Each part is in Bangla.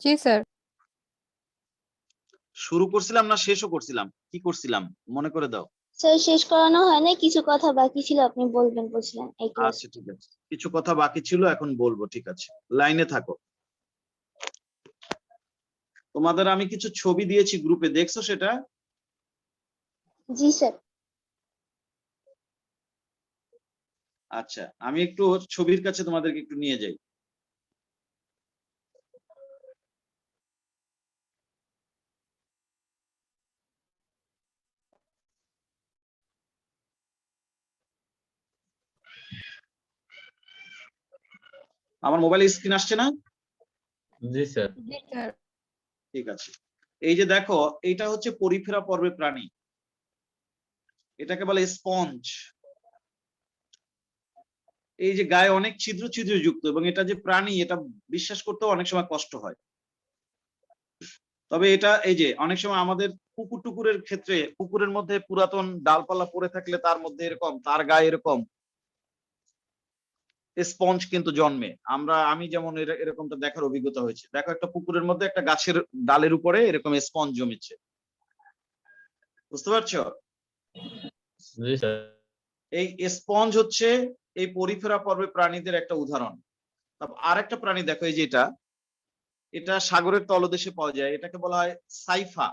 জি স্যার। শুরু করছিলাম না শেষও করছিলাম? কি করছিলাম মনে করে দাও। স্যার শেষ করানো হয় না, কিছু কথা বাকি ছিল, আপনি বলবেন বলছিলেন এই ক্লাস। আচ্ছা ঠিক আছে, কিছু কথা বাকি ছিল, এখন বলবো। ঠিক আছে, লাইনে থাকো। তোমাদের আমি কিছু ছবি দিয়েছি গ্রুপে, দেখছো সেটা? জি স্যার। আচ্ছা, আমি একটু ছবির কাছে তোমাদেরকে একটু নিয়ে যাই। আমার মোবাইলে স্ক্রিন আসছে না? জি স্যার। জি স্যার। ঠিক আছে, এই যে দেখো, এইটা হচ্ছে পরিফেরা পর্বের প্রাণী, এটাকে বলে স্পঞ্জ। এই যে গায়ে অনেক ছিদ্র ছিদ্র যুক্ত, এবং এটা যে প্রাণী এটা বিশ্বাস করতেও অনেক সময় কষ্ট হয়। তবে এটা এই যে অনেক সময় আমাদের পুকুর টুকুরের ক্ষেত্রে, পুকুরের মধ্যে পুরাতন ডালপালা পড়ে থাকলে তার মধ্যে এরকম, তার গায়ে এরকম স্পঞ্জ কিন্তু জন্মে। আমি যেমন এরকমটা দেখার অভিজ্ঞতা হয়েছে। দেখো, একটা পুকুরের মধ্যে একটা গাছের ডালের উপরে এরকম স্পঞ্জ জমেছে, বুঝতে পারছো? জি স্যার। এই স্পঞ্জ হচ্ছে এই পরিফেরা পর্বে প্রাণীদের একটা উদাহরণ। আর একটা প্রাণী দেখো, এই যে এটা সাগরের তলদেশে পাওয়া যায়, এটাকে বলা হয় সাইফা,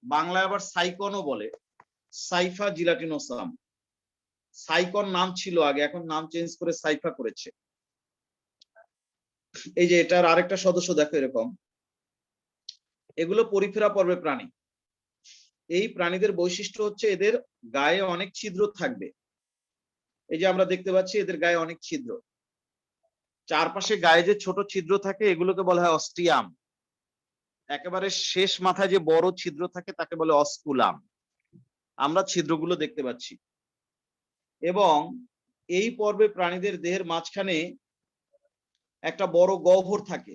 বাংলায় আবার সাইকনও বলে, সাইফা জিলাটিনোসাম। সাইকন নাম ছিল আগে, এখন নাম চেঞ্জ করে সাইফা করেছে। এই যে এটার আরেকটা সদস্য দেখো এরকম, এগুলো পরিফেরা পর্বে প্রাণী। এই প্রাণীদের বৈশিষ্ট্য হচ্ছে এদের গায়ে অনেক ছিদ্র থাকবে। এই যে আমরা দেখতে পাচ্ছি এদের গায়ে অনেক ছিদ্র, চারপাশে গায়ে যে ছোট ছিদ্র থাকে এগুলোকে বলা হয় অস্টিয়াম। একেবারে শেষ মাথায় যে বড় ছিদ্র থাকে তাকে বলে অস্কুলাম। আমরা ছিদ্রগুলো দেখতে পাচ্ছি। এবং এই পর্বে প্রাণীদের দেহের মাঝখানে একটা বড় গহ্বর থাকে,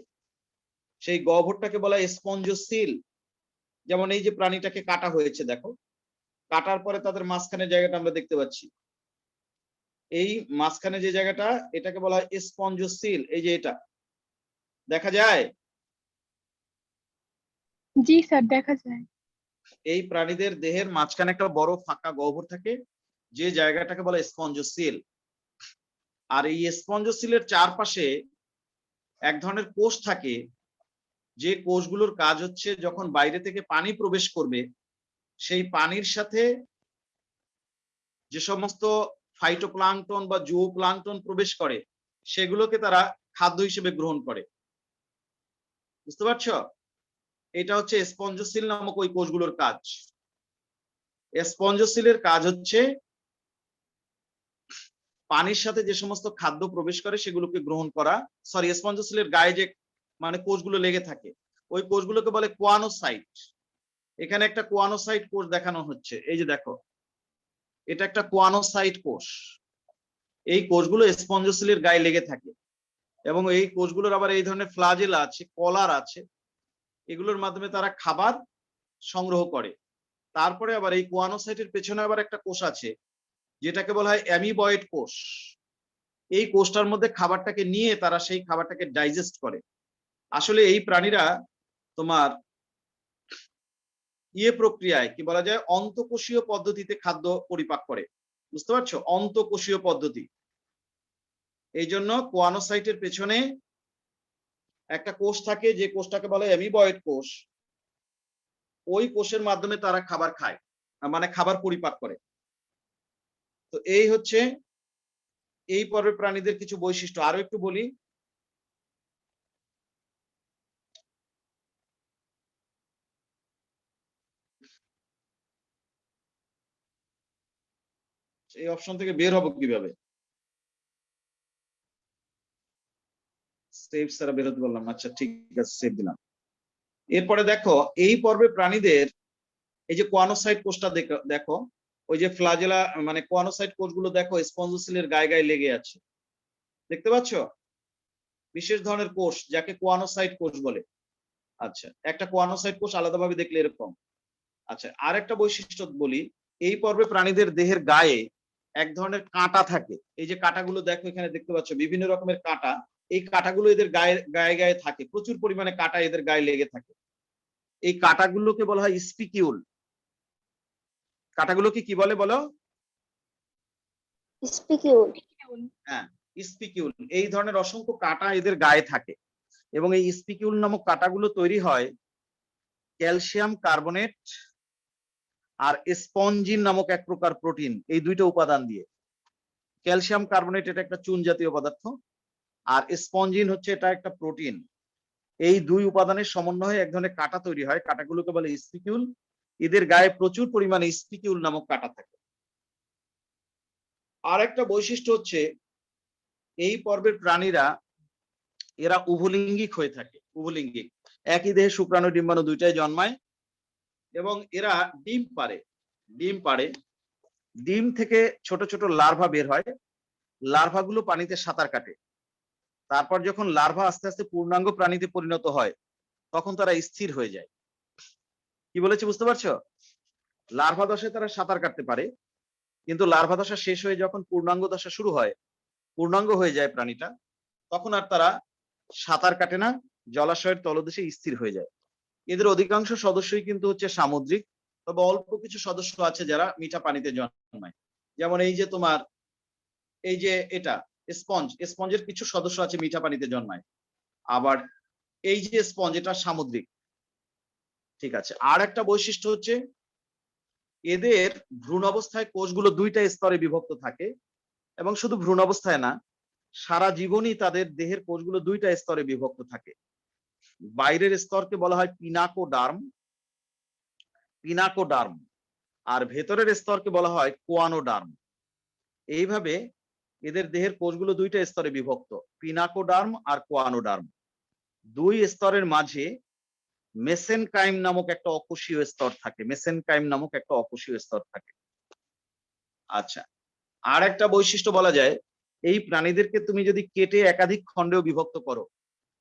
সেই গহ্বরটাকে বলা হয় স্পঞ্জোসিল। যেমন এই যে প্রাণীটাকে কাটা হয়েছে, দেখো, কাটার পরে তাদের মাঝখানে জায়গাটা আমরা দেখতে পাচ্ছি, এই মাঝখানে যে জায়গাটা, এটাকে বলা হয় স্পঞ্জোসিল। এই যে এটা দেখা যায়। জি স্যার, দেখা যায়। এই প্রাণীদের দেহের মাঝখানে একটা বড় ফাঁকা গহ্বর থাকে, যে জায়গাটাকে বলে স্পঞ্জোসিল। আর এই স্পঞ্জোসিলের চারপাশে এক ধরনের কোষ থাকে, যে কোষগুলোর কাজ হচ্ছে যখন বাইরে থেকে পানি প্রবেশ করবে, সেই পানির সাথে যে সমস্ত ফাইটোপ্লাঙ্কটন বা জুওপ্লাঙ্কটন প্রবেশ করে, সেগুলোকে তারা খাদ্য হিসেবে গ্রহণ করে। বুঝতে পারছো? এটা হচ্ছে স্পঞ্জোসিল নামক ওই কোষগুলোর কাজ। স্পঞ্জোসিলের কাজ হচ্ছে পানির সাথে যে সমস্ত খাদ্য প্রবেশ করে সেগুলোকে গ্রহণ করা। সরি, স্পঞ্জোসিলের গায়ে যে মানে কোষগুলো লেগে থাকে, ওই কোষগুলোকে বলে কোয়ানোসাইট। এখানে একটা কোয়ানোসাইট কোষ দেখানো হচ্ছে, এই যে দেখো, এটা একটা কোয়ানোসাইট কোষ। এই কোষগুলো স্পঞ্জোসিলের গায়ে লেগে থাকে, এবং এই কোষগুলোর আবার এই ধরনের ফ্লাজেলা আছে, কলার আছে, এগুলোর মাধ্যমে তারা খাবার সংগ্রহ করে। তারপরে আবার এই কোয়ানোসাইটের পেছনে আবার একটা কোষ আছে, যেটাকে বলা হয় অ্যামিবয়েড কোষ। এই কোষটার মধ্যে খাবারটাকে নিয়ে তারা সেই খাবারটাকে ডাইজেস্ট করে। আসলে এই প্রাণীরা তোমার প্রক্রিয়ায় কি বলা যায়, অন্তঃকোষীয় পদ্ধতিতে খাদ্য পরিপাক করে। বুঝতে পারছো? অন্তঃকোষীয় পদ্ধতি। এই জন্য কোয়ানোসাইটের পেছনে একটা কোষ থাকে, যে কোষটাকে বলে অ্যামিবয়েড কোষ। ওই কোষের মাধ্যমে তারা খাবার খায়, মানে খাবার পরিপাক করে। তো এই হচ্ছে এই পর্বের প্রাণীদের কিছু বৈশিষ্ট্য। আরো একটু বলি, এই অপশন থেকে বের হবো কিভাবে? সেভ ছাড়া বের হতে বললাম। আচ্ছা ঠিক আছে, সেভ দিলাম। এরপরে দেখো, এই পর্বে প্রাণীদের এই যে কোয়ানোসাইট কোষটা দেখো, ওই যে ফ্লাজেলা মানে কোয়ানোসাইট কোষগুলো দেখো স্পঞ্জোসিলের গায়ে গায়ে লেগে আছে, দেখতে পাচ্ছ? বিশেষ ধরনের কোষ যাকে কোয়ানোসাইট কোষ বলে। আচ্ছা, একটা কোয়ানোসাইট কোষ আলাদাভাবে দেখলে এরকম। আচ্ছা, আর একটা বৈশিষ্ট্য বলি, এই পর্বে প্রাণীদের দেহের গায়ে এক ধরনের কাঁটা থাকে। এই যে কাঁটাগুলো দেখো এখানে দেখতে পাচ্ছ, বিভিন্ন রকমের কাঁটা, এই কাঁটাগুলো এদের গায়ে গায়ে গায়ে থাকে, প্রচুর পরিমাণে কাঁটা এদের গায়ে লেগে থাকে। এই কাঁটাগুলোকে বলা হয় স্পিকিউল। কাঁটাগুলোকে কি বলে বলো? স্পিকিউল। হ্যাঁ, স্পিকিউল। এই ধরনের অসংখ্য কাঁটা এদের গায়ে থাকে এবং এই স্পিকিউল নামক কাঁটাগুলো তৈরি হয় ক্যালসিয়াম কার্বনেট আর স্পঞ্জিন নামক এক প্রকার প্রোটিন, এই দুইটা উপাদান দিয়ে। ক্যালসিয়াম কার্বনেট এটা একটা চুন জাতীয় পদার্থ, আর স্পঞ্জিন হচ্ছে এটা একটা প্রোটিন। এই দুই উপাদানের সমন্বয়ে এক ধরনের কাঁটা তৈরি হয়, কাঁটাগুলোকে বলে স্পিকিউল। এদের গায়ে প্রচুর পরিমাণে স্পিকিউল নামক কাঁটা থাকে। আর একটা বৈশিষ্ট্য হচ্ছে এই পর্বের প্রাণীরা এরা উভলিঙ্গিক হয়ে থাকে। উভলিঙ্গিক, একই দেহে শুক্রাণু ডিম্বাণু দুইটাই জন্মায় এবং এরা ডিম পাড়ে। ডিম থেকে ছোট ছোট লার্ভা বের হয়। লার্ভাগুলো পানিতে সাঁতার কাটে। তারপর যখন লার্ভা আস্তে আস্তে পূর্ণাঙ্গ প্রাণীতে পরিণত হয় তখন তারা স্থির হয়ে যায়। কি বলেছে বুঝতে পারছো? লার্ভা দশায় তারা সাঁতার কাটতে পারে, কিন্তু লার্ভা দশা শেষ হয়ে যখন পূর্ণাঙ্গ দশা শুরু হয়, পূর্ণাঙ্গ হয়ে যায় প্রাণীটা, তখন আর তারা সাঁতার কাটে না, জলাশয়ের তলদেশে স্থির হয়ে যায়। এদের অধিকাংশ সদস্যই কিন্তু হচ্ছে সামুদ্রিক, তবে অল্প কিছু সদস্য আছে যারা মিঠা পানিতে জন্মায়। যেমন এই যে তোমার এই যে এটা স্পঞ্জের কিছু সদস্য আছে মিঠা পানিতে জন্মায়। আবার এই যে স্পঞ্জ এটা সামুদ্রিক। ঠিক আছে, আর একটা বৈশিষ্ট্য হচ্ছে এদের ভ্রূণ অবস্থায় কোষগুলো দুইটা স্তরে বিভক্ত থাকে, এবং শুধু ভ্রূণ অবস্থায় না, সারা জীবনই তাদের দেহের কোষগুলো দুইটা স্তরে বিভক্ত থাকে। বাইরের স্তরকে বলা হয় পিনাকোডার্ম, আর ভেতরের স্তরকে বলা হয় কোয়ানোডার্ম। এইভাবে এদের দেহের কোষগুলো দুইটা স্তরে বিভক্ত, পিনাকোডার্ম আর কোয়ানোডার্ম। দুই স্তরের মাঝে মেসেনকাইম নামক একটা অকোষীয় স্তর থাকে। আচ্ছা, আর একটা বৈশিষ্ট্য বলা যায়, এই প্রাণীদেরকে তুমি যদি কেটে একাধিক খণ্ডেও বিভক্ত করো,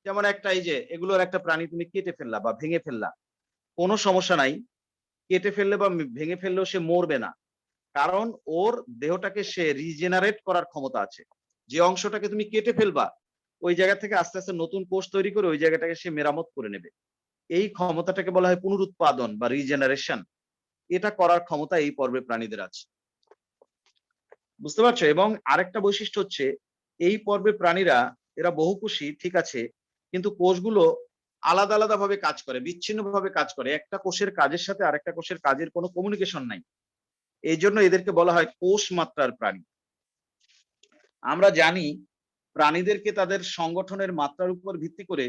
যেমন একটা এই যে এগুলোর একটা প্রাণী তুমি কেটে ফেললা বা ভেঙে ফেললা, কোনো সমস্যা নাই, কেটে ফেললে বা ভেঙে ফেললেও সে মরবে না, কারণ ওর দেহটাকে সে রিজেনারেট করার ক্ষমতা আছে। যে অংশটাকে তুমি কেটে ফেলবা ওই জায়গা থেকে আস্তে আস্তে নতুন কোষ তৈরি করে ওই জায়গাটাকে সে মেরামত করে নেবে। এই ক্ষমতাটাকে বলা হয় পুনরুৎপাদন বা রিজেনারেশন। এটা করার ক্ষমতা এই পর্বের প্রাণীদের আছে। বুঝতে পারছো? এবং আরেকটা বৈশিষ্ট্য হচ্ছে এই পর্বের প্রাণীরা এরা বহুকোষী, ঠিক আছে, কিন্তু কোষগুলো আলাদা আলাদা ভাবে কাজ করে, বিচ্ছিন্ন ভাবে কাজ করে। একটা কোষের কাজের সাথে আরেকটা কোষের কাজের কোনো কমিউনিকেশন নাই। এই জন্য এদেরকে বলা হয় কোষ মাত্রার প্রাণী। আমরা জানি প্রাণীদেরকে তাদের সংগঠনের মাত্রার উপর ভিত্তি করে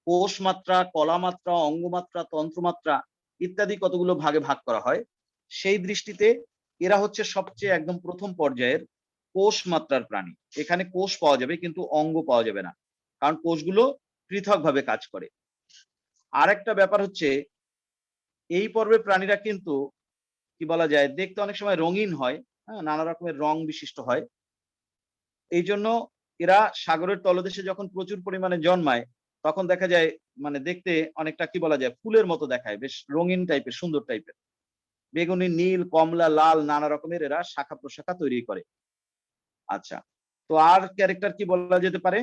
কোষ মাত্রা, কলা মাত্রা, অঙ্গমাত্রা, তন্ত্রমাত্রা ইত্যাদি কতগুলো ভাগে ভাগ করা হয়। সেই দৃষ্টিতে এরা হচ্ছে সবচেয়ে একদম প্রথম পর্যায়ের কোষ মাত্রার প্রাণী। এখানে কোষ পাওয়া যাবে কিন্তু অঙ্গ পাওয়া যাবে না, কারণ কোষগুলো পৃথকভাবে কাজ করে। আর একটা ব্যাপার হচ্ছে এই পর্বের প্রাণীরা কিন্তু কি বলা যায়, দেখতে অনেক সময় রঙিন হয়, হ্যাঁ, নানা রকমের রং বিশিষ্ট হয়। এই জন্য এরা সাগরের তলদেশে যখন প্রচুর পরিমাণে জন্মায় তখন দেখা যায় মানে দেখতে অনেকটা কি বলা যায় ফুলের মতো দেখায়, বেশ রঙিন টাইপের, সুন্দর টাইপের, বেগুনি, নীল, কমলা, লাল, নানা রকমের এরা শাখা প্রশাখা তৈরি করে। আচ্ছা, তো আর ক্যারেক্টার কি বলা যেতে পারে?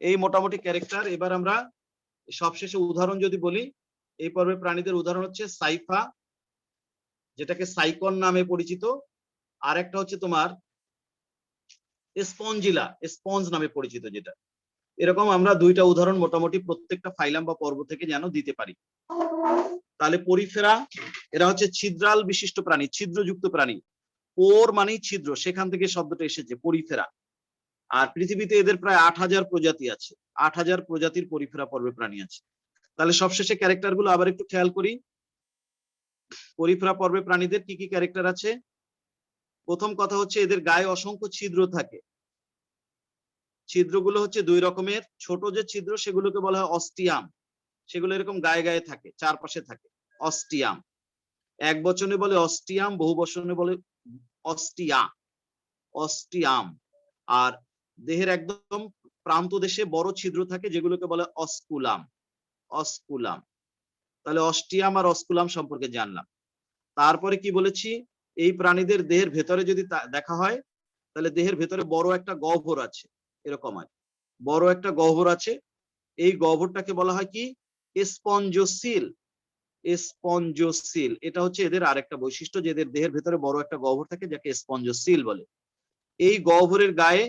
এই মোটামুটি ক্যারেক্টার। এবার আমরা সবশেষে উদাহরণ যদি বলি, এই পর্বের প্রাণীদের উদাহরণ হচ্ছে সাইফা, যেটাকে সাইকন নামে পরিচিত, আর একটা হচ্ছে তোমার স্পঞ্জিলা, স্পঞ্জ নামে পরিচিত যেটা। এরকম আমরা দুইটা উদাহরণ মোটামুটি প্রত্যেকটা ফাইলাম বা পর্ব থেকে যেন দিতে পারি। তাহলে পরিফেরা, এরা হচ্ছে ছিদ্রাল বিশিষ্ট প্রাণী, ছিদ্রযুক্ত প্রাণী। পোর মানেই ছিদ্র, সেখান থেকে শব্দটা এসেছে পরিফেরা। আর পৃথিবীতে এদের প্রায় ৮,০০০ প্রজাতি আছে, ৮,০০০ প্রজাতির পরিফেরা পর্বে প্রাণী আছে। তাহলে সবশেষে ক্যারেক্টার গুলো আবার একটু খেয়াল করি। পরিফেরা পর্বে প্রাণীদের কি কি ক্যারেক্টার আছে? প্রথম কথা হচ্ছে এদের গায়ে অসংখ্য ছিদ্র থাকে। ছিদ্রগুলো হচ্ছে দুই রকমের। ছোট যে ছিদ্র সেগুলোকে বলা হয় অস্টিয়াম, সেগুলো এরকম গায়ে গায়ে থাকে, চারপাশে থাকে, অস্টিয়াম। এক বচনে বলে অস্টিয়াম, বহু বচনে বলে অস্টিয়াম। আর দেহের একদম প্রান্ত দেশে বড় ছিদ্র থাকে যেগুলোকে বলে অস্কুলাম। তাহলে অস্টিয়াম আর অস্কুলাম সম্পর্কে জানলাম। তারপরে কি বলেছি, এই প্রাণীদের দেহের ভেতরে যদি দেখা হয় তাহলে দেহের ভেতরে বড় একটা গহ্বর আছে, এরকম হয়। বড় একটা গহ্বর আছে, এই গহ্বরটাকে বলা হয় কি স্পঞ্জোসিল। স্পঞ্জোসিল এটা হচ্ছে এদের আরেকটা বৈশিষ্ট্য, যে এদের দেহের ভেতরে বড় একটা গহ্বর থাকে যাকে স্পঞ্জোসিল বলে। এই গহ্বরের গায়ে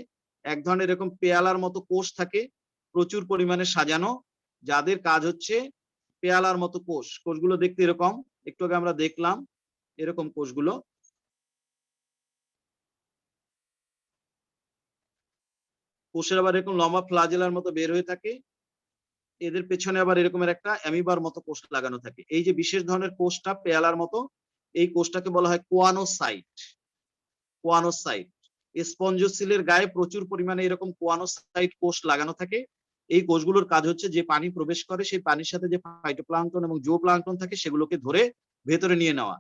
এক ধরনের এরকম পেয়ালার মতো কোষ থাকে, প্রচুর পরিমাণে সাজানো, যাদের কাজ হচ্ছে পেয়ালার মতো কোষ। কোষগুলো দেখতে এরকম, একটু আগে আমরা দেখলাম এরকম কোষগুলো। কোষের আবার এরকম লম্বা ফ্লাজেলার মতো বের হয়ে থাকে, এদের পেছনে আবার এরকমের একটা অ্যামিবার মতো কোষ লাগানো থাকে। এই যে বিশেষ ধরনের কোষটা পেয়ালার মতো, এই কোষটাকে বলা হয় কোয়ানোসাইট। কোয়ানোসাইট। স্পঞ্জোসিলের গায়ে প্রচুর পরিমাণে এরকম কোয়ানোসাইট কোষ লাগানো থাকে। এই কোষগুলোর কাজ হচ্ছে যে পানি প্রবেশ করে সেই পানির সাথে যে ফাইটোপ্লাঙ্কটন এবং জুওপ্লাঙ্কটন থাকে সেগুলোকে ধরে ভেতরে নিয়ে নেওয়া।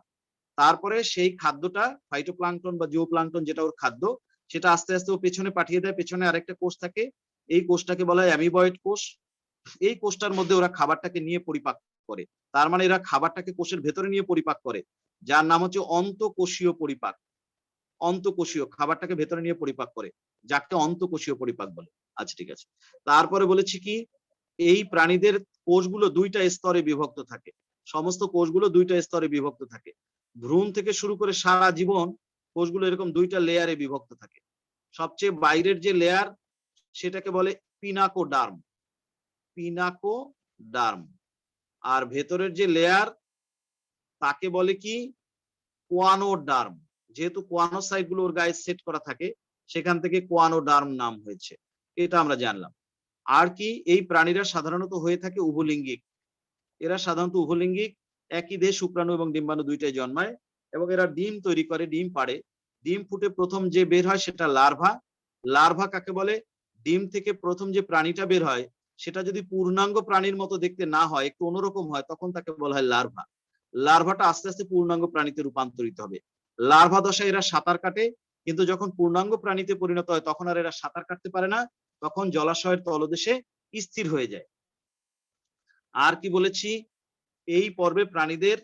তারপরে সেই খাদ্যটা ফাইটোপ্লাঙ্কটন বা জুওপ্লাঙ্কটন যেটা ওর খাদ্য, সেটা আস্তে আস্তে ও পেছনে পাঠিয়ে দেয়। পেছনে আরেকটা কোষ থাকে, এই কোষটাকে বলা হয় অ্যামিবয়েড কোষ। এই কোষটার মধ্যে ওরা খাবারটাকে নিয়ে পরিপাক করে। তার মানে এরা খাবারটাকে কোষের ভেতরে নিয়ে পরিপাক করে, যার নাম হচ্ছে অন্তঃকোষীয় পরিপাক। অন্তঃকোষীয় খাবারটাকে ভেতরে নিয়ে পরিপাক করে, যাকে অন্তঃকোষীয় পরিপাক বলে। আচ্ছা ঠিক আছে। তারপরে বলেছি কি এই প্রাণীদের কোষগুলো দুইটা স্তরে বিভক্ত থাকে। সমস্ত কোষগুলো দুইটা স্তরে বিভক্ত থাকে। ভ্রূণ থেকে শুরু করে সারা জীবন কোষগুলো এরকম দুইটা লেয়ারে বিভক্ত থাকে। সবচেয়ে বাইরের যে লেয়ার সেটাকে বলে পিনাকোডার্ম। পিনাকোডার্ম। আর ভেতরের যে লেয়ার তাকে বলে কি কোয়ানোডার্ম। যেহেতু কোয়ানোসাইট গুলো ওর গায়ে সেট করা থাকে, সেখান থেকে কোয়ানোডার্ম নাম হয়েছে। এটা আমরা জানলাম। আর কি এই প্রাণীরা সাধারণত হয়ে থাকে উভলিঙ্গিক। এরা সাধারণত উভলিঙ্গিক, একই দেহে শুক্রাণু এবং ডিম্বাণু দুইটাই জন্মায় এবং এরা ডিম তৈরি করে, ডিম পাড়ে। ডিম ফুটে প্রথম যে বের হয় সেটা লার্ভা। লার্ভা কাকে বলে? ডিম থেকে প্রথম যে প্রাণীটা বের হয় সেটা যদি পূর্ণাঙ্গ প্রাণীর মতো দেখতে না হয়, একটু অন্যরকম হয়, তখন তাকে বলা হয় লার্ভা। লার্ভাটা আস্তে আস্তে পূর্ণাঙ্গ প্রাণীতে রূপান্তরিত হবে। লার্ভা দশায় এরা সাঁতার কাটে, কিন্তু যখন পূর্ণাঙ্গ প্রাণীতে পরিণত হয় তখন আর এরা সাঁতার কাটতে পারে না, তখন জলাশয়ের তলদেশে স্থির হয়ে যায়। আর কি বলেছি, এই পর্বে প্রাণীদের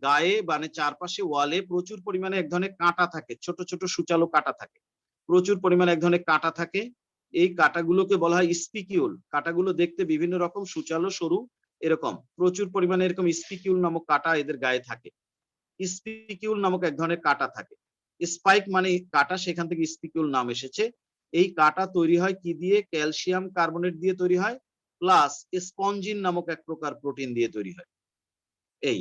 গায়ে মানে চারপাশে ওয়ালে প্রচুর পরিমাণে এক ধরনের কাঁটা থাকে, ছোট ছোট সূচালো কাঁটা থাকে, প্রচুর পরিমাণে এক ধরনের কাঁটা থাকে। এই কাঁটাগুলোকে বলা হয় স্পিকিউল। কাঁটাগুলো দেখতে বিভিন্ন রকম, সূচালো, সরু, এরকম প্রচুর পরিমাণে এরকম স্পিকিউল নামক কাঁটা এদের গায়ে থাকে। স্পিকিউল নামক এক ধরনের কাঁটা থাকে। স্পাইক মানে কাঁটা, সেখান থেকে স্পিকিউল নাম এসেছে। এই কাঁটা তৈরি হয় কি দিয়ে? ক্যালসিয়াম কার্বনেট দিয়ে তৈরি হয়, প্লাস স্পঞ্জিন নামক এক প্রকার প্রোটিন দিয়ে তৈরি হয়। এই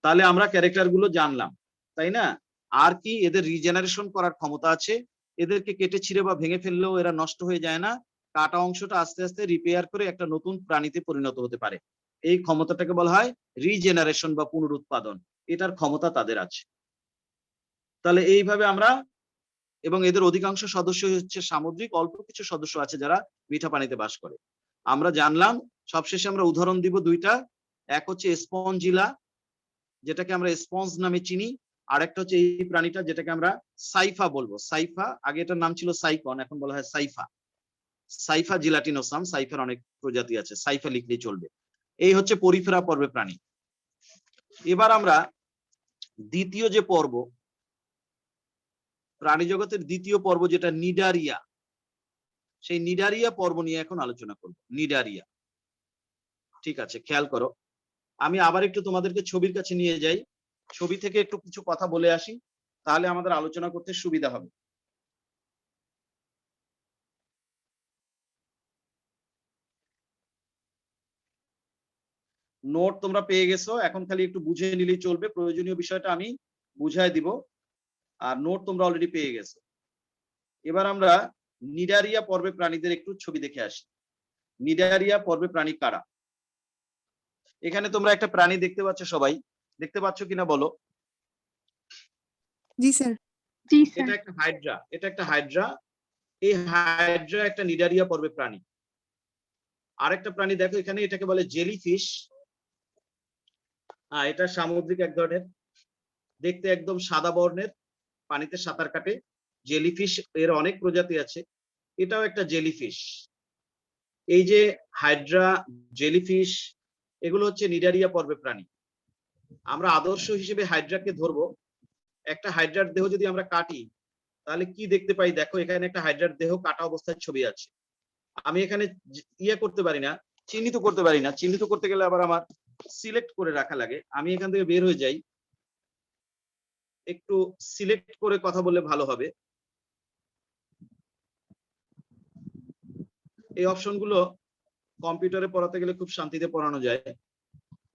তাহলে আমরা ক্যারেক্টার গুলো জানলাম, তাই না? আর কি এদের রিজেনারেশন করার ক্ষমতা আছে। এদেরকে কেটে ছিঁড়ে বা ভেঙে ফেললেও এরা নষ্ট হয়ে যায় না, কাটা অংশটা আস্তে আস্তে রিপেয়ার করে একটা নতুন প্রাণীতে পরিণত হতে পারে। এই ক্ষমতাটাকে বলা হয় রিজেনারেশন বা পুনরুৎপাদন। এটার ক্ষমতা তাদের আছে। তাহলে এইভাবে আমরা, এবং এদের অধিকাংশ সদস্য হচ্ছে সামুদ্রিক, অল্প কিছু সদস্য আছে যারা মিঠা পানিতে বাস করে। আমরা জানলাম। সবশেষে আমরা উদাহরণ দিব দুইটা। এক হচ্ছে স্পঞ্জিলা, যেটাকে আমরা স্পঞ্জ নামে চিনি। আর একটা হচ্ছে এই প্রাণীটা যেটাকে আমরা সাইফা বলবো। সাইফা, আগে এটার নাম ছিল সাইকন, এখন বলা হয় সাইফা। সাইফা জিলাটিনোসাম। সাইফার অনেক প্রজাতি আছে, সাইফা লিখলেই চলবে। এই হচ্ছে পরিফেরা পর্বে প্রাণী। এবার আমরা দ্বিতীয় যে পর্ব, প্রাণী জগতের দ্বিতীয় পর্ব যেটা নিডারিয়া, সেই নিডারিয়া পর্ব নিয়ে এখন আলোচনা করব। নিডারিয়া, ঠিক আছে, খেয়াল করো। আমি আবার একটু তোমাদেরকে ছবির কাছে নিয়ে যাই, ছবি থেকে একটু কিছু কথা বলে আসি, তাহলে আমাদের আলোচনা করতে সুবিধা হবে। নোট তোমরা পেয়ে গেছো, এখন খালি একটু বুঝে নিলেই চলবে। প্রয়োজনীয় বিষয়টা আমি বুঝাই দিব, আর নোট তোমরা অলরেডি পেয়ে গেছো। এবার আমরা নিডারিয়া পর্বে প্রাণীদের একটু ছবি দেখে আসি। নিডারিয়া পর্বে প্রাণী কারা? এখানে তোমরা একটা প্রাণী দেখতে পাচ্ছ, সবাই দেখতে পাচ্ছ কিনা বলো? জি স্যার। জি এটা স্যার। একটা হাইড্রা, এটা একটা হাইড্রা। এই হাইড্রা একটা নিডারিয়া পর্বে প্রাণী। আরেকটা প্রাণী দেখো এখানে, এটাকে বলে জেলিফিশ। এটা সামুদ্রিক এক ধরনের, দেখতে একদম সাদা বর্ণের, পানিতে সাঁতার কাটে। জেলিফিশ এর অনেক প্রজাতি আছে, এটাও একটা জেলিফিশ। এই যে হাইড্রা, জেলিফিশ, এগুলো হচ্ছে নিডারিয়া পর্বে প্রাণী। আমরা আদর্শ হিসেবে হাইড্রাকে ধরবো। একটা হাইড্রার দেহ যদি আমরা কাটি তাহলে কি দেখতে পাই? দেখো এখানে একটা হাইড্রার দেহ কাটা অবস্থায় ছবি আছে। আমি এখানে ইয়ে করতে পারি না, চিহ্নিত করতে পারি না। চিহ্নিত করতে গেলে আবার আমার সিলেক্ট করে রাখা লাগে। আমি এখান থেকে বের হয়ে যাই, একটু সিলেক্ট করে কথা বললে ভালো হবে। এই অপশনগুলো কম্পিউটারে পড়াতে গেলে খুব শান্তিতে পড়ানো যায়,